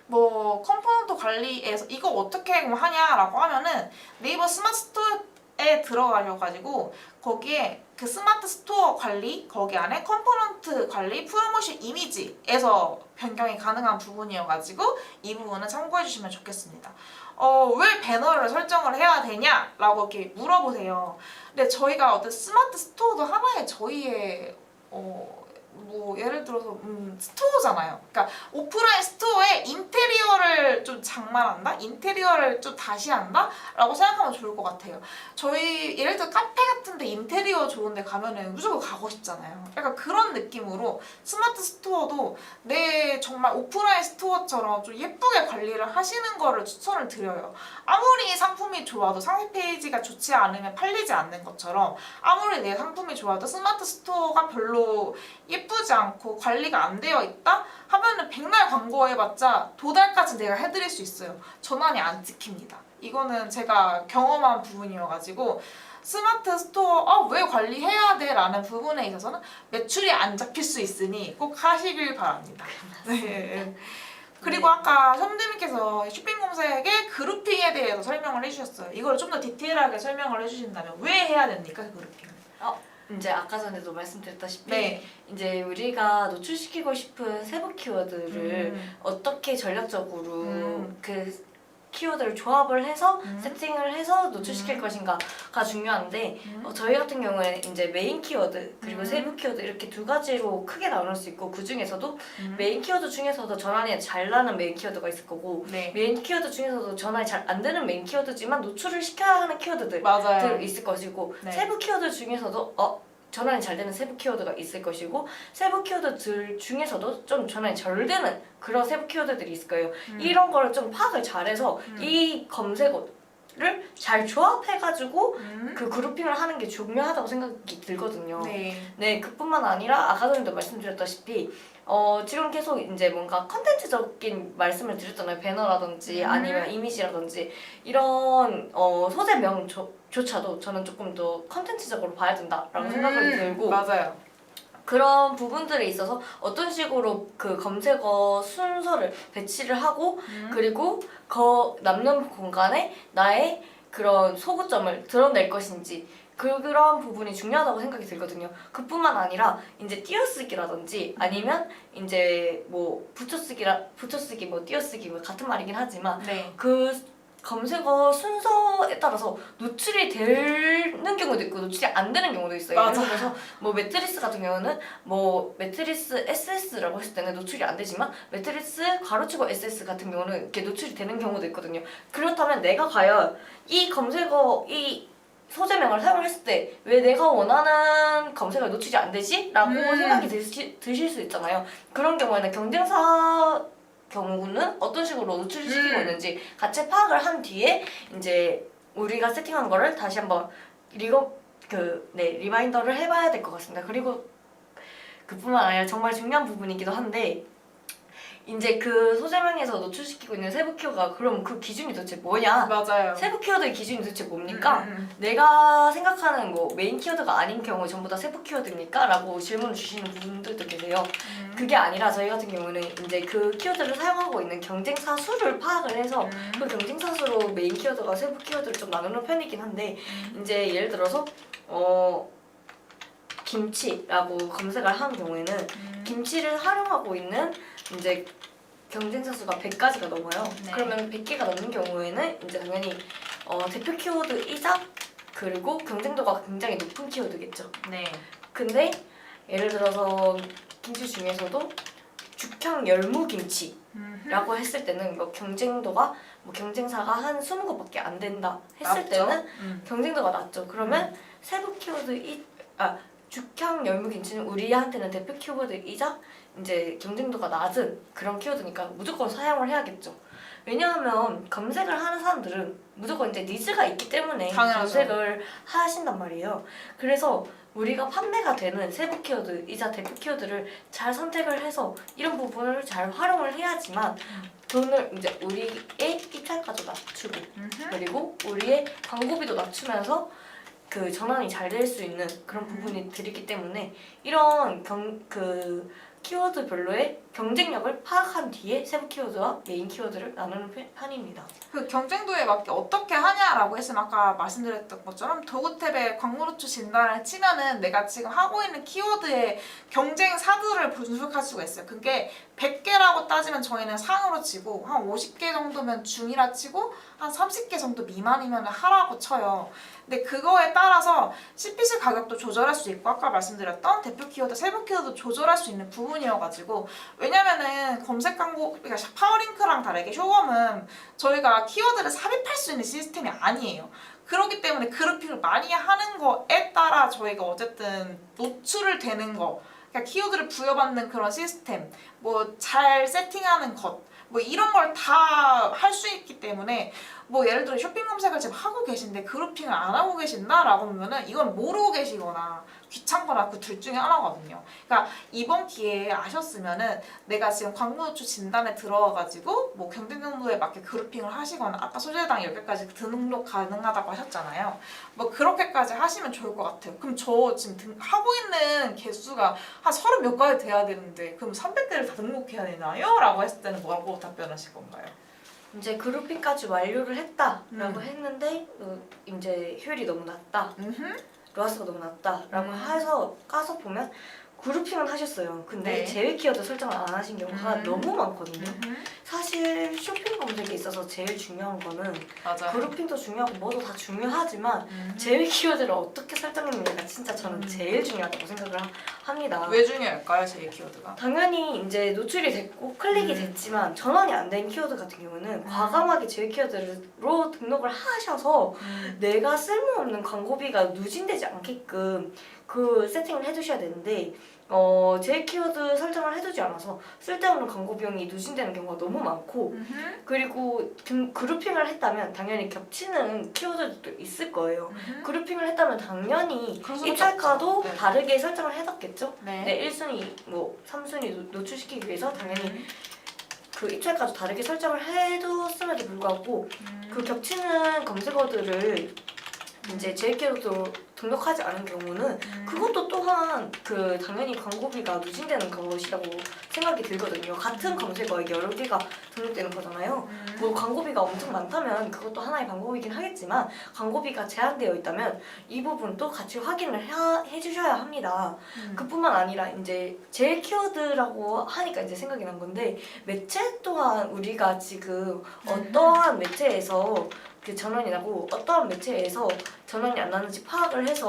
뭐 컴포넌트 관리에서 이거 어떻게 하냐라고 하면은 네이버 스마트 스토어에 들어가셔가지고 거기에 그 스마트 스토어 관리 거기 안에 컴포넌트 관리 프로모션 이미지에서 변경이 가능한 부분이어가지고 이 부분은 참고해 주시면 좋겠습니다. 왜 배너를 설정을 해야 되냐라고 이렇게 물어보세요. 근데 저희가 어떤 스마트 스토어도 하나의 저희의 뭐 예를 들어서 스토어잖아요. 그러니까 오프라인 스토어에 인테리어를 좀 장만한다? 인테리어를 좀 다시 한다? 라고 생각하면 좋을 것 같아요. 저희 예를 들어 카페 같은데 인테리어 좋은데 가면은 무조건 가고 싶잖아요. 약간 그런 느낌으로 스마트 스토어도 내 정말 오프라인 스토어처럼 좀 예쁘게 관리를 하시는 거를 추천을 드려요. 아무리 상품이 좋아도 상세 페이지가 좋지 않으면 팔리지 않는 것처럼 아무리 내 상품이 좋아도 스마트 스토어가 별로 예쁘지 않고 관리가 안 되어 있다? 하면은 백날 광고해봤자 도달까지 내가 해드릴 수 있어요. 전환이 안 찍힙니다. 이거는 제가 경험한 부분이어가지고 스마트 스토어 왜 관리해야 돼? 라는 부분에 있어서는 매출이 안 잡힐 수 있으니 꼭 하시길 바랍니다. 네. 그리고 아까 선생님께서 쇼핑검색의 그룹핑에 대해서 설명을 해주셨어요. 이걸 좀 더 디테일하게 설명을 해주신다면 왜 해야 됩니까? 그 그룹핑을? 이제 아까 전에도 말씀드렸다시피 네. 이제 우리가 노출시키고 싶은 세부 키워드를 어떻게 전략적으로 그 키워드를 조합을 해서 세팅을 해서 노출시킬 것인가가 중요한데 저희 같은 경우에는 이제 메인 키워드 그리고 세부 키워드 이렇게 두 가지로 크게 나눌 수 있고 그 중에서도 메인 키워드 중에서도 전환이 잘 나는 메인 키워드가 있을 거고 네. 메인 키워드 중에서도 전환이 잘 안 되는 메인 키워드지만 노출을 시켜야 하는 키워드들 맞아요. 있을 것이고 네. 세부 키워드 중에서도 전환이 잘 되는 세부 키워드가 있을 것이고 세부 키워드들 중에서도 좀 전환이 잘 되는 그런 세부 키워드들이 있을 거예요. 이런 거를 좀 파악을 잘해서 이 검색어를 잘 조합해가지고 그 그룹핑을 하는 게 중요하다고 생각이 들거든요. 네. 네, 그뿐만 아니라 아까 전에도 말씀드렸다시피 지금 계속 이제 뭔가 컨텐츠적인 말씀을 드렸잖아요. 배너라든지 아니면 이미지라든지 이런 소재명조차도 저는 조금 더 컨텐츠적으로 봐야 된다라고 생각이 들고 맞아요. 그런 부분들에 있어서 어떤 식으로 그 검색어 순서를 배치를 하고 그리고 남는 공간에 나의 그런 소구점을 드러낼 것인지 그런 부분이 중요하다고 생각이 들거든요. 그뿐만 아니라 이제 띄어쓰기라든지 아니면 이제 뭐 붙여쓰기 뭐 띄어쓰기 뭐 같은 말이긴 하지만 네. 그 검색어 순서에 따라서 노출이 되는 경우도 있고 노출이 안 되는 경우도 있어요. 맞아. 그래서 뭐 매트리스 같은 경우는 뭐 매트리스 SS라고 했을 때는 노출이 안 되지만 매트리스 가로치고 SS 같은 경우는 이렇게 노출이 되는 경우도 있거든요. 그렇다면 내가 과연 이 검색어 이 소재명을 사용했을 때 왜 내가 원하는 검색어에 노출이 안 되지? 라고 생각이 드실 수 있잖아요. 그런 경우에는 경쟁사 경우는 어떤 식으로 노출을 시키고 있는지 같이 파악을 한 뒤에 이제 우리가 세팅한 거를 다시 한번 리마인더를 해봐야 될 것 같습니다. 그리고 그뿐만 아니라 정말 중요한 부분이기도 한데 이제 그 소재명에서 노출시키고 있는 세부 키워드가 그럼 그 기준이 도대체 뭐냐? 맞아요. 세부 키워드의 기준이 도대체 뭡니까? 내가 생각하는 뭐 메인 키워드가 아닌 경우 전부 다 세부 키워드입니까? 라고 질문을 주시는 분들도 계세요. 그게 아니라 저희 같은 경우는 이제 그 키워드를 사용하고 있는 경쟁사 수를 파악을 해서 그 경쟁사 수로 메인 키워드와 세부 키워드를 좀 나누는 편이긴 한데 이제 예를 들어서 김치라고 검색을 한 경우에는 김치를 활용하고 있는 이제 경쟁사 수가 100가지가 넘어요. 네. 그러면 100개가 넘는 경우에는 이제 당연히 대표 키워드이자 그리고 경쟁도가 굉장히 높은 키워드겠죠. 네. 근데 예를 들어서 김치 중에서도 죽향 열무김치라고 했을 때는 뭐 경쟁도가 뭐 경쟁사가 한 20곳밖에 안 된다 했을 낮죠? 때는 경쟁도가 낮죠. 그러면 세부 키워드 죽향 열무김치는 우리한테는 대표 키워드이자 이제 경쟁도가 낮은 그런 키워드니까 무조건 사용을 해야겠죠. 왜냐하면 검색을 하는 사람들은 무조건 이제 니즈가 있기 때문에 당연하죠. 검색을 하신단 말이에요. 그래서 우리가 판매가 되는 세부 키워드이자 대표 키워드를 잘 선택을 해서 이런 부분을 잘 활용을 해야지만 돈을 이제 우리의 입찰가도 낮추고 그리고 우리의 광고비도 낮추면서 그 전환이 잘 될 수 있는 그런 부분이 들이기 때문에 이런 키워드별로의 경쟁력을 파악한 뒤에 세부 키워드와 메인 키워드를 나누는 편입니다. 그 경쟁도에 맞게 어떻게 하냐라고 했으면 아까 말씀드렸던 것처럼 도구탭에 광고 노출 진단을 치면은 내가 지금 하고 있는 키워드의 경쟁사들을 분석할 수가 있어요. 그게 100개라고 따지면 저희는 상으로 치고 한 50개 정도면 중이라 치고 한 30개 정도 미만이면 하라고 쳐요. 근데 그거에 따라서 CPC 가격도 조절할 수 있고 아까 말씀드렸던 대표 키워드, 세부 키워드 조절할 수 있는 부분이어가지고 왜냐면은 검색 광고, 그러니까 파워링크랑 다르게 쇼검은 저희가 키워드를 삽입할 수 있는 시스템이 아니에요. 그렇기 때문에 그래픽을 많이 하는 거에 따라 저희가 어쨌든 노출을 되는 거, 그러니까 키워드를 부여받는 그런 시스템, 뭐 잘 세팅하는 것, 뭐 이런 걸 다 할 수 있기 때문에 뭐 예를 들어 쇼핑 검색을 지금 하고 계신데 그룹핑을 안 하고 계신다라고 하면은 이건 모르고 계시거나 귀찮거나 그 둘 중에 하나거든요. 그러니까 이번 기회에 아셨으면은 내가 지금 광고 노출 진단에 들어와가지고 뭐 경쟁정도에 맞게 그룹핑을 하시거나 아까 소재당 10개까지 등록 가능하다고 하셨잖아요. 뭐 그렇게까지 하시면 좋을 것 같아요. 그럼 저 지금 하고 있는 개수가 한 30몇 가지 돼야 되는데 그럼 300개를 다 등록해야 되나요? 라고 했을 때는 뭐라고 답변하실 건가요? 이제 그룹핑까지 완료를 했다라고 했는데 이제 효율이 너무 낮다. 로아스가 너무 낮다라고 해서 까서 보면 그룹핑은 하셨어요. 근데 네. 제외 키워드 설정을 안 하신 경우가 너무 많거든요. 음. 사실 쇼핑 검색에 있어서 제일 중요한 거는 맞아요. 그룹핑도 중요하고 뭐도 다 중요하지만 제외 키워드를 어떻게 설정했느냐가 진짜 저는 제일 중요하다고 생각을 합니다. 왜 중요할까요, 제 키워드가? 당연히 이제 노출이 됐고 클릭이 됐지만 전환이 안 된 키워드 같은 경우는 과감하게 제외 키워드로 등록을 하셔서 내가 쓸모없는 광고비가 누진되지 않게끔 그 세팅을 해두셔야 되는데 제외 키워드 설정을 해두지 않아서 쓸데없는 광고 비용이 누진되는 경우가 너무 많고 그리고 그룹핑을 했다면 당연히 겹치는 키워드도 있을 거예요. 그룹핑을 했다면 당연히 그럴 수밖에 입찰가도 없죠. 네. 다르게 설정을 해뒀겠죠. 네. 네, 1순위, 뭐 3순위 노출시키기 위해서 당연히 그 입찰가도 다르게 설정을 해뒀음에도 불구하고 그 겹치는 검색어들을 이제 제외 키워드로 등록하지 않은 경우는 그것도 또한 그 당연히 광고비가 누진되는 것이라고 생각이 들거든요. 같은 검색어에 여러 개가 등록되는 거잖아요. 뭐 광고비가 엄청 많다면 그것도 하나의 방법이긴 하겠지만 광고비가 제한되어 있다면 이 부분도 같이 확인을 해주셔야 합니다. 그뿐만 아니라 이제 제일 키워드라고 하니까 이제 생각이 난 건데 매체 또한 우리가 지금 어떠한 매체에서 그 전환이 나고 어떠한 매체에서 전환이 안 나는지 파악을 해서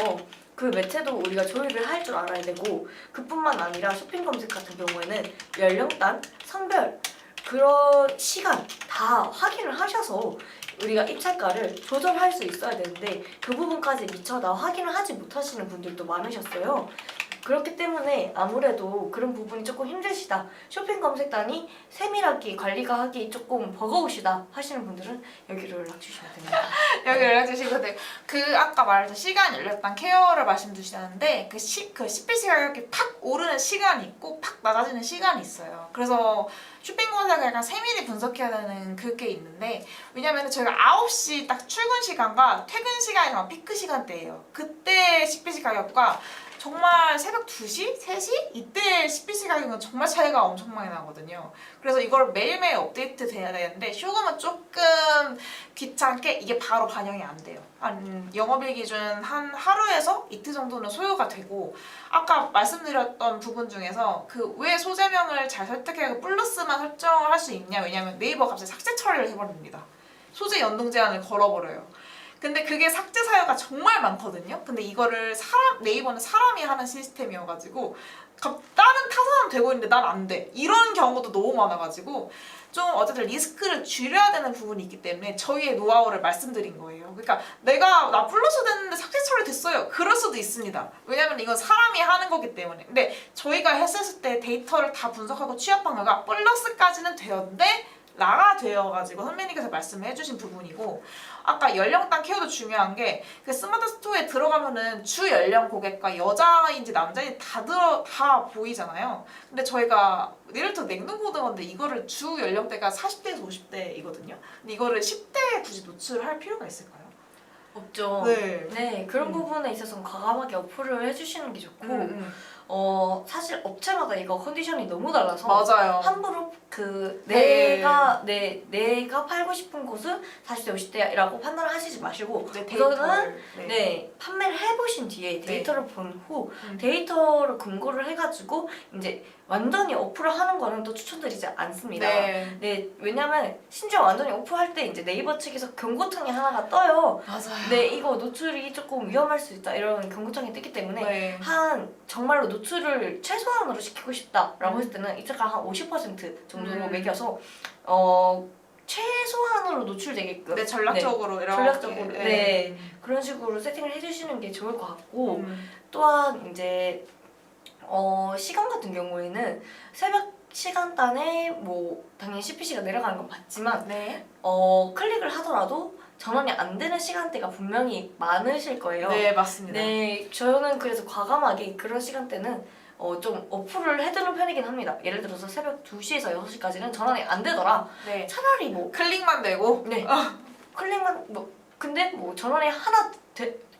그 매체도 우리가 조율을 할 줄 알아야 되고 그뿐만 아니라 쇼핑 검색 같은 경우에는 연령단, 성별 그런 시간 다 확인을 하셔서 우리가 입찰가를 조절할 수 있어야 되는데 그 부분까지 미처 다 확인을 하지 못하시는 분들도 많으셨어요. 그렇기 때문에 아무래도 그런 부분이 조금 힘드시다. 쇼핑 검색단이 세밀하게 관리가 하기 조금 버거우시다 하시는 분들은 여기로 연락 주시면 됩니다. 여기 연락 주시고 그 아까 말했던 시간 연락단 케어를 말씀 주시는데 그 CPC 가격이 팍 오르는 시간이 있고 팍 낮아지는 시간이 있어요. 그래서 쇼핑 검색을 약간 세밀히 분석해야 되는 그게 있는데 왜냐면 저희가 9시 딱 출근 시간과 퇴근 시간이 막 피크 시간대예요. 그때 CPC 가격과 정말 새벽 2시? 3시? 이때 CPC 가격은 정말 차이가 엄청 많이 나거든요. 그래서 이걸 매일매일 업데이트 돼야 되는데 쇼금은 조금 귀찮게 이게 바로 반영이 안 돼요. 한 영업일 기준 한 하루에서 이틀 정도는 소요가 되고 아까 말씀드렸던 부분 중에서 그 왜 소재명을 잘 설득해서 플러스만 설정을 할 수 있냐 왜냐면 네이버 갑자기 삭제 처리를 해버립니다. 소재 연동 제한을 걸어버려요. 근데 그게 삭제 사유가 정말 많거든요. 근데 이거를 네이버는 사람이 하는 시스템이어가지고 다른 타사는 되고 있는데 난 안 돼. 이런 경우도 너무 많아가지고 좀 어쨌든 리스크를 줄여야 되는 부분이 있기 때문에 저희의 노하우를 말씀드린 거예요. 그러니까 나 플러스 됐는데 삭제 처리 됐어요. 그럴 수도 있습니다. 왜냐면 이건 사람이 하는 거기 때문에. 근데 저희가 했을 때 데이터를 다 분석하고 취합한 결과 플러스까지는 되었는데 라가 되어가지고 선배님께서 말씀을 해주신 부분이고, 아까 연령당 케어도 중요한 게 그 스마트 스토어에 들어가면은 주 연령 고객과 여자인지 남자인지 다 보이잖아요. 근데 저희가 예를 들어 냉동고등어인데 이거를 주 연령대가 40대에서 50대이거든요. 근데 이거를 10대에 굳이 노출을 할 필요가 있을까요? 없죠. 네. 네, 그런 부분에 있어서는 과감하게 어플을 해주시는 게 좋고, 사실 업체마다 이거 컨디션이 너무 달라서 맞아요. 함부로 네. 내가 팔고 싶은 곳은 40대, 50대라고 판단을 하시지 마시고 네, 우선은 데이터를 판매를 해보신 뒤에 데이터를 본 후 음. 데이터를 근거를 해가지고 이제 완전히 어플을 하는 거는 또 추천드리지 않습니다. 네. 네, 왜냐면 심지어 완전히 오프할 때 이제 네이버 측에서 경고창이 하나가 떠요. 맞아요. 네, 이거 노출이 조금 위험할 수 있다 이런 경고창이 뜨기 때문에 네. 한 정말로 노출을 최소한으로 시키고 싶다라고 했을 때는 이때가 한 50% 정도로 매겨서 최소한으로 노출되게끔 네, 전략적으로 이렇게. 전략적으로 네 그런 식으로 세팅을 해주시는 게 좋을 것 같고 또한 이제 시간 같은 경우에는 새벽 시간단에 뭐 당연히 CPC가 내려가는 건 맞지만 네. 클릭을 하더라도 전원이 안 되는 시간대가 분명히 많으실 거예요. 네, 맞습니다. 네, 저는 그래서 과감하게 그런 시간대는 좀 어플을 해두는 편이긴 합니다. 예를 들어서 새벽 2시에서 6시까지는 전원이 안 되더라. 네. 차라리 뭐 클릭만 되고. 네, 클릭만 근데 뭐 전원이 하나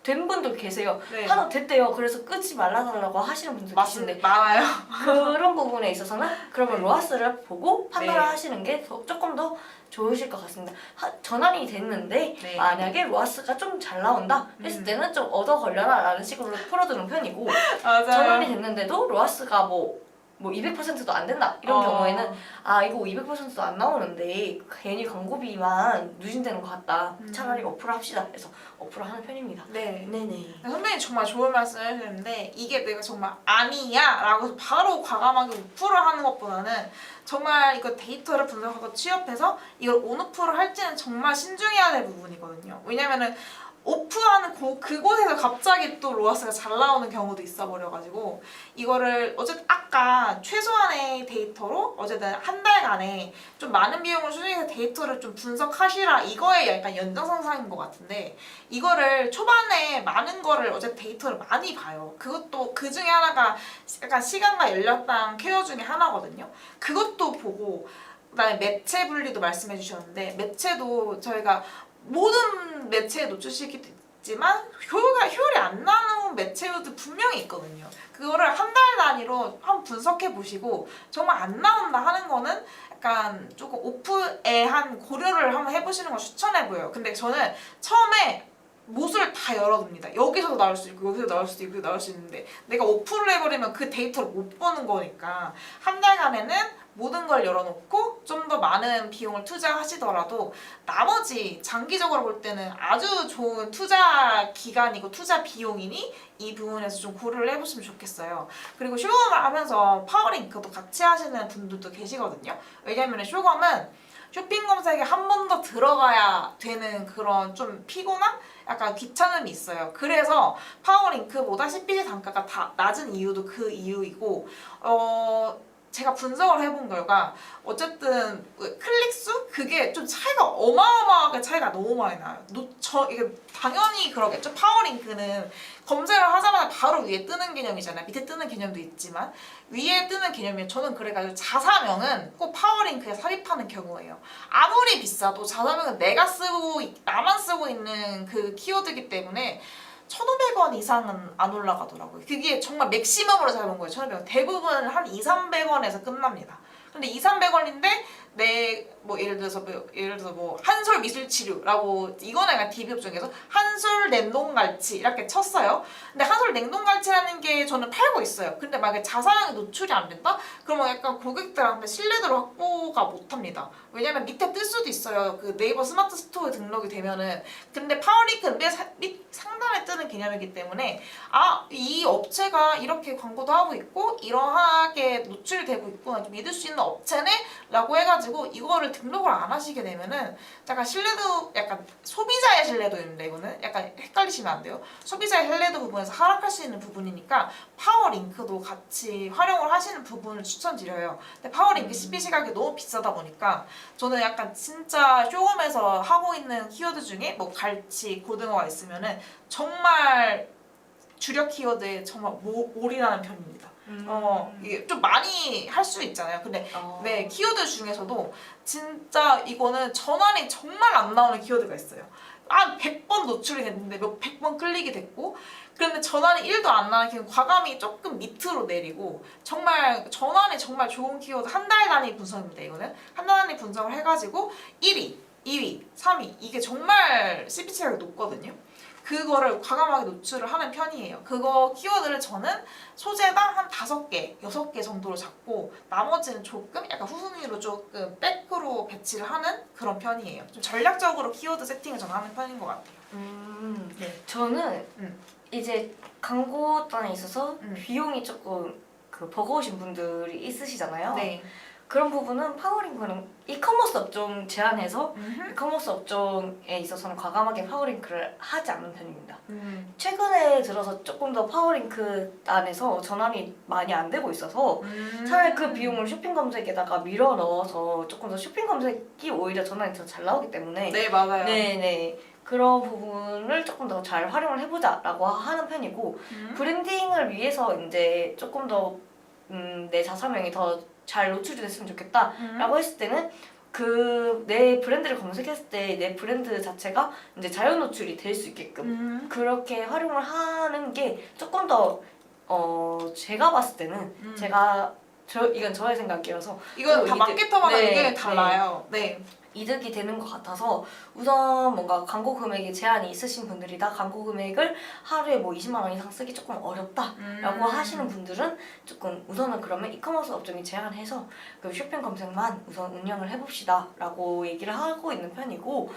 된 분도 계세요. 네. 하나 됐대요. 그래서 끄지 말라달라고 하시는 분도 계신데 많아요. 그런 부분에 있어서는 그러면 네. 로아스를 보고 판단을 네. 하시는 게 조금 더 좋으실 것 같습니다. 전환이 됐는데 네. 만약에 로아스가 좀 잘 나온다 했을 때는 좀 얻어 걸려라 라는 식으로 풀어두는 편이고 맞아요. 전환이 됐는데도 로아스가 뭐 200%도 안 된다 이런 경우에는 이거 200%도 안 나오는데 괜히 광고비만 누진되는 것 같다. 차라리 어플을 합시다. 그래서 어플을 하는 편입니다. 네. 네네. 선배님 정말 좋은 말씀 해주셨는데 이게 내가 정말 아니야 라고 해서 바로 과감하게 오프를 하는 것보다는 정말 이거 데이터를 분석하고 취합해서 이걸 온오프를 할지는 정말 신중해야 될 부분이거든요. 왜냐면은 오프하는 그곳에서 갑자기 또 로아스가 잘 나오는 경우도 있어 버려가지고 이거를 어쨌든 아까 최소한의 데이터로 어쨌든 한 달간에 좀 많은 비용을 수중해서 데이터를 좀 분석하시라 이거에 약간 연장선상인 것 같은데 이거를 초반에 많은 거를 어쨌든 데이터를 많이 봐요. 그것도 그 중에 하나가 약간 시간과 연령당 케어 중에 하나거든요. 그것도 보고 그다음에 매체 분리도 말씀해 주셨는데 매체도 저희가 모든 매체에 노출시키지만 효율이 안 나는 매체도 분명히 있거든요. 그거를 한 달 단위로 한번 분석해 보시고 정말 안 나온다 하는 거는 약간 조금 오프에 한 고려를 한번 해보시는 걸 추천해 보여요. 근데 저는 처음에 못을 다 열어둡니다. 여기서도 나올 수 있고 여기서 나올 수도 있고 여기서 나올 수 있는데 내가 오프를 해버리면 그 데이터를 못 보는 거니까 한 달간에는 모든 걸 열어놓고 좀 더 많은 비용을 투자하시더라도 나머지 장기적으로 볼 때는 아주 좋은 투자 기간이고 투자 비용이니 이 부분에서 좀 고려를 해보시면 좋겠어요. 그리고 쇼검을 하면서 파워링크도 같이 하시는 분들도 계시거든요. 왜냐면 쇼검은 쇼핑 검색에 한 번 더 들어가야 되는 그런 좀 피곤한 약간 귀찮음이 있어요. 그래서 파워링크보다 CPC 단가가 다 낮은 이유도 그 이유이고 제가 분석을 해본 결과 어쨌든 클릭수 그게 좀 차이가 어마어마하게 차이가 너무 많이 나요. 이게 당연히 그러겠죠. 파워링크는 검색을 하자마자 바로 위에 뜨는 개념이잖아요. 밑에 뜨는 개념도 있지만 위에 뜨는 개념이 저는 그래가지고 자사명은 꼭 파워링크에 삽입하는 경우예요. 아무리 비싸도 자사명은 나만 쓰고 있는 그 키워드이기 때문에 1,500원 이상은 안 올라가더라고요. 그게 정말 맥시멈으로 잡은 거예요. 1,500원. 대부분 한 200, 300원에서 끝납니다. 근데 200, 300원인데 내 뭐 예를 들어서 뭐 한솔 미술 치료라고 이거는 약간 DB 업종에서 한솔 냉동갈치 이렇게 쳤어요. 근데 한솔 냉동갈치라는 게 저는 팔고 있어요. 근데 만약에 자사용이 노출이 안 된다? 그러면 약간 고객들한테 신뢰도를 확보가 못합니다. 왜냐면 밑에 뜰 수도 있어요. 그 네이버 스마트 스토어에 등록이 되면은. 근데 파워링크는 밑 상단에 뜨는 개념이기 때문에 이 업체가 이렇게 광고도 하고 있고 이러하게 노출이 되고 있구나, 좀 믿을 수 있는 업체네? 라고 해가지고 이거를 등록을 안 하시게 되면은 약간 신뢰도, 약간 소비자의 신뢰도입니다. 이거는 약간 헷갈리시면 안 돼요. 소비자의 신뢰도 부분에서 하락할 수 있는 부분이니까 파워링크도 같이 활용을 하시는 부분을 추천드려요. 근데 파워링크 12시각이 너무 비싸다 보니까 저는 약간 진짜 쇼홈에서 하고 있는 키워드 중에 뭐 갈치, 고등어가 있으면은 정말 주력 키워드에 정말 올인하는 편입니다. 이게 좀 많이 할 수 있잖아요. 근데 네, 키워드 중에서도 진짜 이거는 전환이 정말 안 나오는 키워드가 있어요. 한 100번 노출이 됐는데 몇 100번 클릭이 됐고, 그런데 전환이 1도 안 나는 키는 과감히 조금 밑으로 내리고, 정말 전환이 정말 좋은 키워드 한 달 단위 분석입니다. 이거는 한 달 단위 분석을 해가지고 1위, 2위, 3위 이게 정말 CPC가 높거든요. 그거를 과감하게 노출을 하는 편이에요. 그거 키워드를 저는 소재당 한 5개, 6개 정도로 잡고 나머지는 조금 약간 후순위로 조금 백으로 배치를 하는 그런 편이에요. 좀 전략적으로 키워드 세팅을 저는 하는 편인 것 같아요. 네. 저는 이제 광고단에 있어서 비용이 조금 버거우신 분들이 있으시잖아요. 네. 그런 부분은 파워링크는 이커머스 업종 제한해서 이커머스 업종에 있어서는 과감하게 파워링크를 하지 않는 편입니다. 최근에 들어서 조금 더 파워링크 안에서 전환이 많이 안 되고 있어서 차라리 그 비용을 쇼핑 검색에다가 밀어 넣어서 조금 더 쇼핑 검색이 오히려 전환이 더 잘 나오기 때문에 네, 맞아요. 네네 그런 부분을 조금 더 잘 활용을 해보자라고 하는 편이고 브랜딩을 위해서 이제 조금 더 내 자사명이 더 잘 노출이 됐으면 좋겠다라고 했을 때는 그 내 브랜드를 검색했을 때 내 브랜드 자체가 이제 자연 노출이 될 수 있게끔 그렇게 활용을 하는 게 조금 더 제가 봤을 때는 이건 저의 생각이라서 이건 다 마케터마다 네, 의견이 달라요. 네. 이득이 되는 것 같아서 우선 뭔가 광고 금액에 제한이 있으신 분들이다, 광고 금액을 하루에 뭐 20만 원 이상 쓰기 조금 어렵다라고 하시는 분들은 조금 우선은 그러면 이커머스 업종이 제한해서 그 쇼핑 검색만 우선 운영을 해봅시다라고 얘기를 하고 있는 편이고,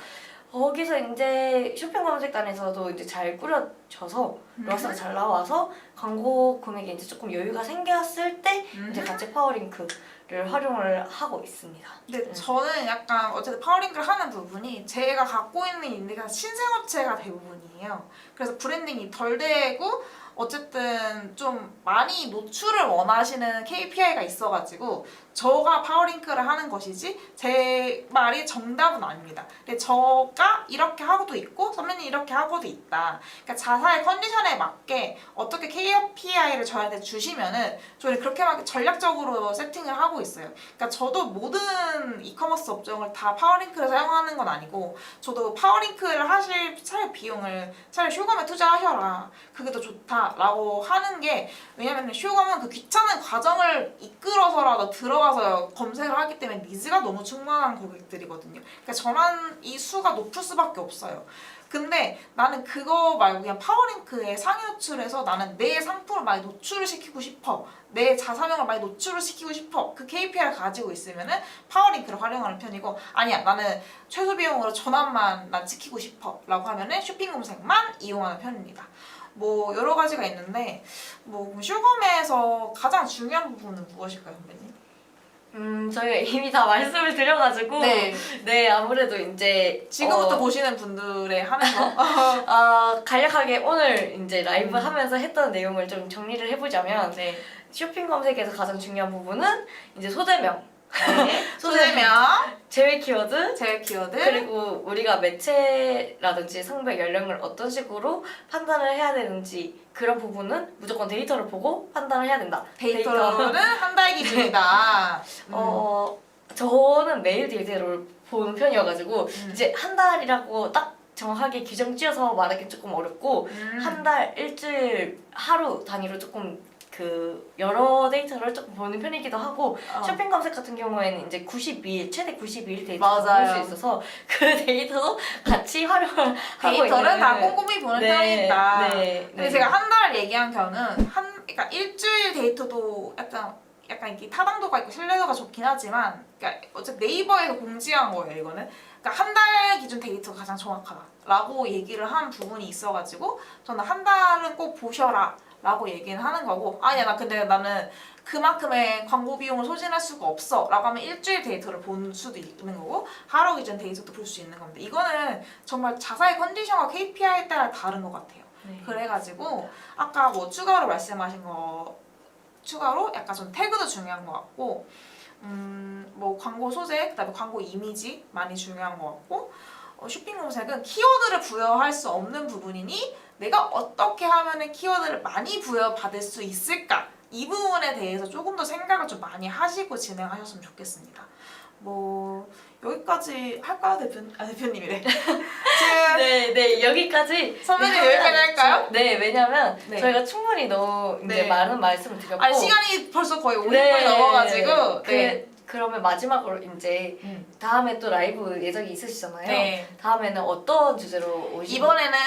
거기서 이제 쇼핑 검색단에서도 이제 잘 꾸려져서 로아스가 잘 나와서 광고 금액에 이제 조금 여유가 생겼을 때 이제 같이 파워링크를 활용을 하고 있습니다. 근데 저는 약간 어쨌든 파워링크를 하는 부분이 제가 갖고 있는 인디가 신생업체가 대부분이에요. 그래서 브랜딩이 덜 되고 어쨌든 좀 많이 노출을 원하시는 KPI가 있어가지고 저가 파워링크를 하는 것이지 제 말이 정답은 아닙니다. 근데 저가 이렇게 하고도 있고 선배님 이렇게 하고도 있다. 그러니까 자사의 컨디션에 맞게 어떻게 KPI를 저한테 주시면은 저는 그렇게 막 전략적으로 세팅을 하고 있어요. 그러니까 저도 모든 이커머스 업종을 다 파워링크를 사용하는 건 아니고 저도 파워링크를 하실 차라리 비용을 차라리 쇼감에 투자하셔라. 그게 더 좋다라고 하는 게, 왜냐면 쇼감은 그 귀찮은 과정을 이끌어서라도 들어가서 검색을 하기 때문에 니즈가 너무 충만한 고객들이거든요. 그러니까 전환이 수가 높을 수밖에 없어요. 근데 나는 그거 말고 그냥 파워링크에 상위 노출해서 나는 내 상품을 많이 노출을 시키고 싶어. 내 자사명을 많이 노출을 시키고 싶어. 그 KPI를 가지고 있으면은 파워링크를 활용하는 편이고, 아니야 나는 최소 비용으로 전환만 난 지키고 싶어 라고 하면은 쇼핑 검색만 이용하는 편입니다. 뭐 여러 가지가 있는데 뭐 쇼검에서 가장 중요한 부분은 무엇일까요, 선배님? 저희가 이미 다 말씀을 드려가지고 네 아무래도 이제 지금부터 보시는 분들의 하는 거 간략하게 오늘 이제 라이브 하면서 했던 내용을 좀 정리를 해보자면 쇼핑 검색에서 가장 중요한 부분은 이제 소재명, 소재명, 제외 키워드, 그리고 우리가 매체라든지 성별, 연령을 어떤 식으로 판단을 해야 되는지 그런 부분은 무조건 데이터를 보고 판단을 해야 된다. 데이터는 한 달 기준이다. 저는 매일 데이터를 보는 편이어가지고 이제 한 달이라고 딱 정확하게 규정 지어서 말하기 조금 어렵고 한 달, 일주일, 하루 단위로 조금 그 여러 데이터를 조금 보는 편이기도 하고 어. 쇼핑 검색 같은 경우에는 이제 92일 최대 92일 데이터를 맞아요. 볼 수 있어서 그 데이터도 같이 활용을 하고 데이터를 있는 다 꼼꼼히 보는 편이다. 네, 근데 제가 한 달 얘기한 견은 그러니까 일주일 데이터도 약간 이게 타당도가 있고 신뢰도가 좋긴 하지만, 그러니까 어차피 네이버에서 공지한 거예요 이거는. 그러니까 한 달 기준 데이터가 가장 정확하다라고 얘기를 한 부분이 있어가지고 저는 한 달은 꼭 보셔라라고 얘기는 하는 거고, 아니야 나 근데 나는 그만큼의 광고 비용을 소진할 수가 없어라고 하면 일주일 데이터를 본 수도 있는 거고 하루 기준 데이터도 볼 수 있는 겁니다. 이거는 정말 자사의 컨디션과 KPI에 따라 다른 것 같아요. 네. 그래가지고 아까 뭐 추가로 말씀하신 거 추가로 약간 좀 태그도 중요한 것 같고, 뭐 광고 소재, 그다음에 광고 이미지 많이 중요한 것 같고, 쇼핑 검색은 키워드를 부여할 수 없는 부분이니 내가 어떻게 하면은 키워드를 많이 부여받을 수 있을까, 이 부분에 대해서 조금 더 생각을 좀 많이 하시고 진행하셨으면 좋겠습니다. 뭐 여기까지 할까요, 대표님이래. 지금 네, 여기까지. 선배님 여기까지 할까요? 네, 왜냐면 네. 저희가 충분히 너무 이제 네. 많은 말씀을 드렸고. 아니 시간이 벌써 거의 50분이 네. 넘어가지고. 네. 그러면 마지막으로 이제 음. 다음에 또 라이브 예정이 있으시잖아요. 네. 다음에는 어떤 주제로 오시는 이번에는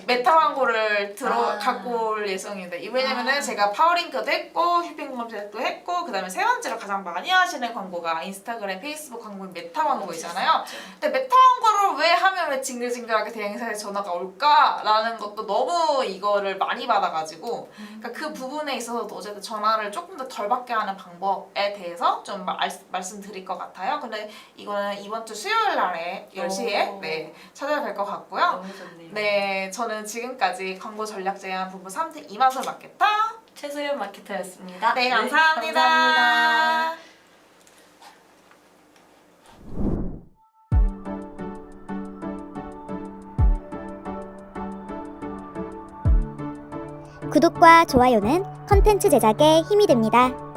메타 광고를 아. 갖고 올 예정입니다. 왜냐면은 아. 제가 파워링크도 했고 쇼핑 검색도 했고, 그다음에 세 번째로 가장 많이 하시는 광고가 인스타그램, 페이스북 광고인 메타 광고이잖아요. 근데 메타 광고를 왜 하면 왜 징글징글하게 대행사에 전화가 올까라는 것도 너무 이거를 많이 받아가지고, 그러니까 그 부분에 있어서도 어쨌든 전화를 조금 더 덜 받게 하는 방법에 대해서 좀 말씀드릴 것 같아요. 근데 이거는 이번 주 수요일 날에 10시에 네, 찾아야 될 것 같고요. 너무 좋네요. 네, 저는 지금까지 광고 전략 제안 부부 3팀 이마솔 마케터. 최소연 마케터였습니다. 네, 감사합니다. 감사합니다. 구독과 좋아요는 컨텐츠 제작에 힘이 됩니다.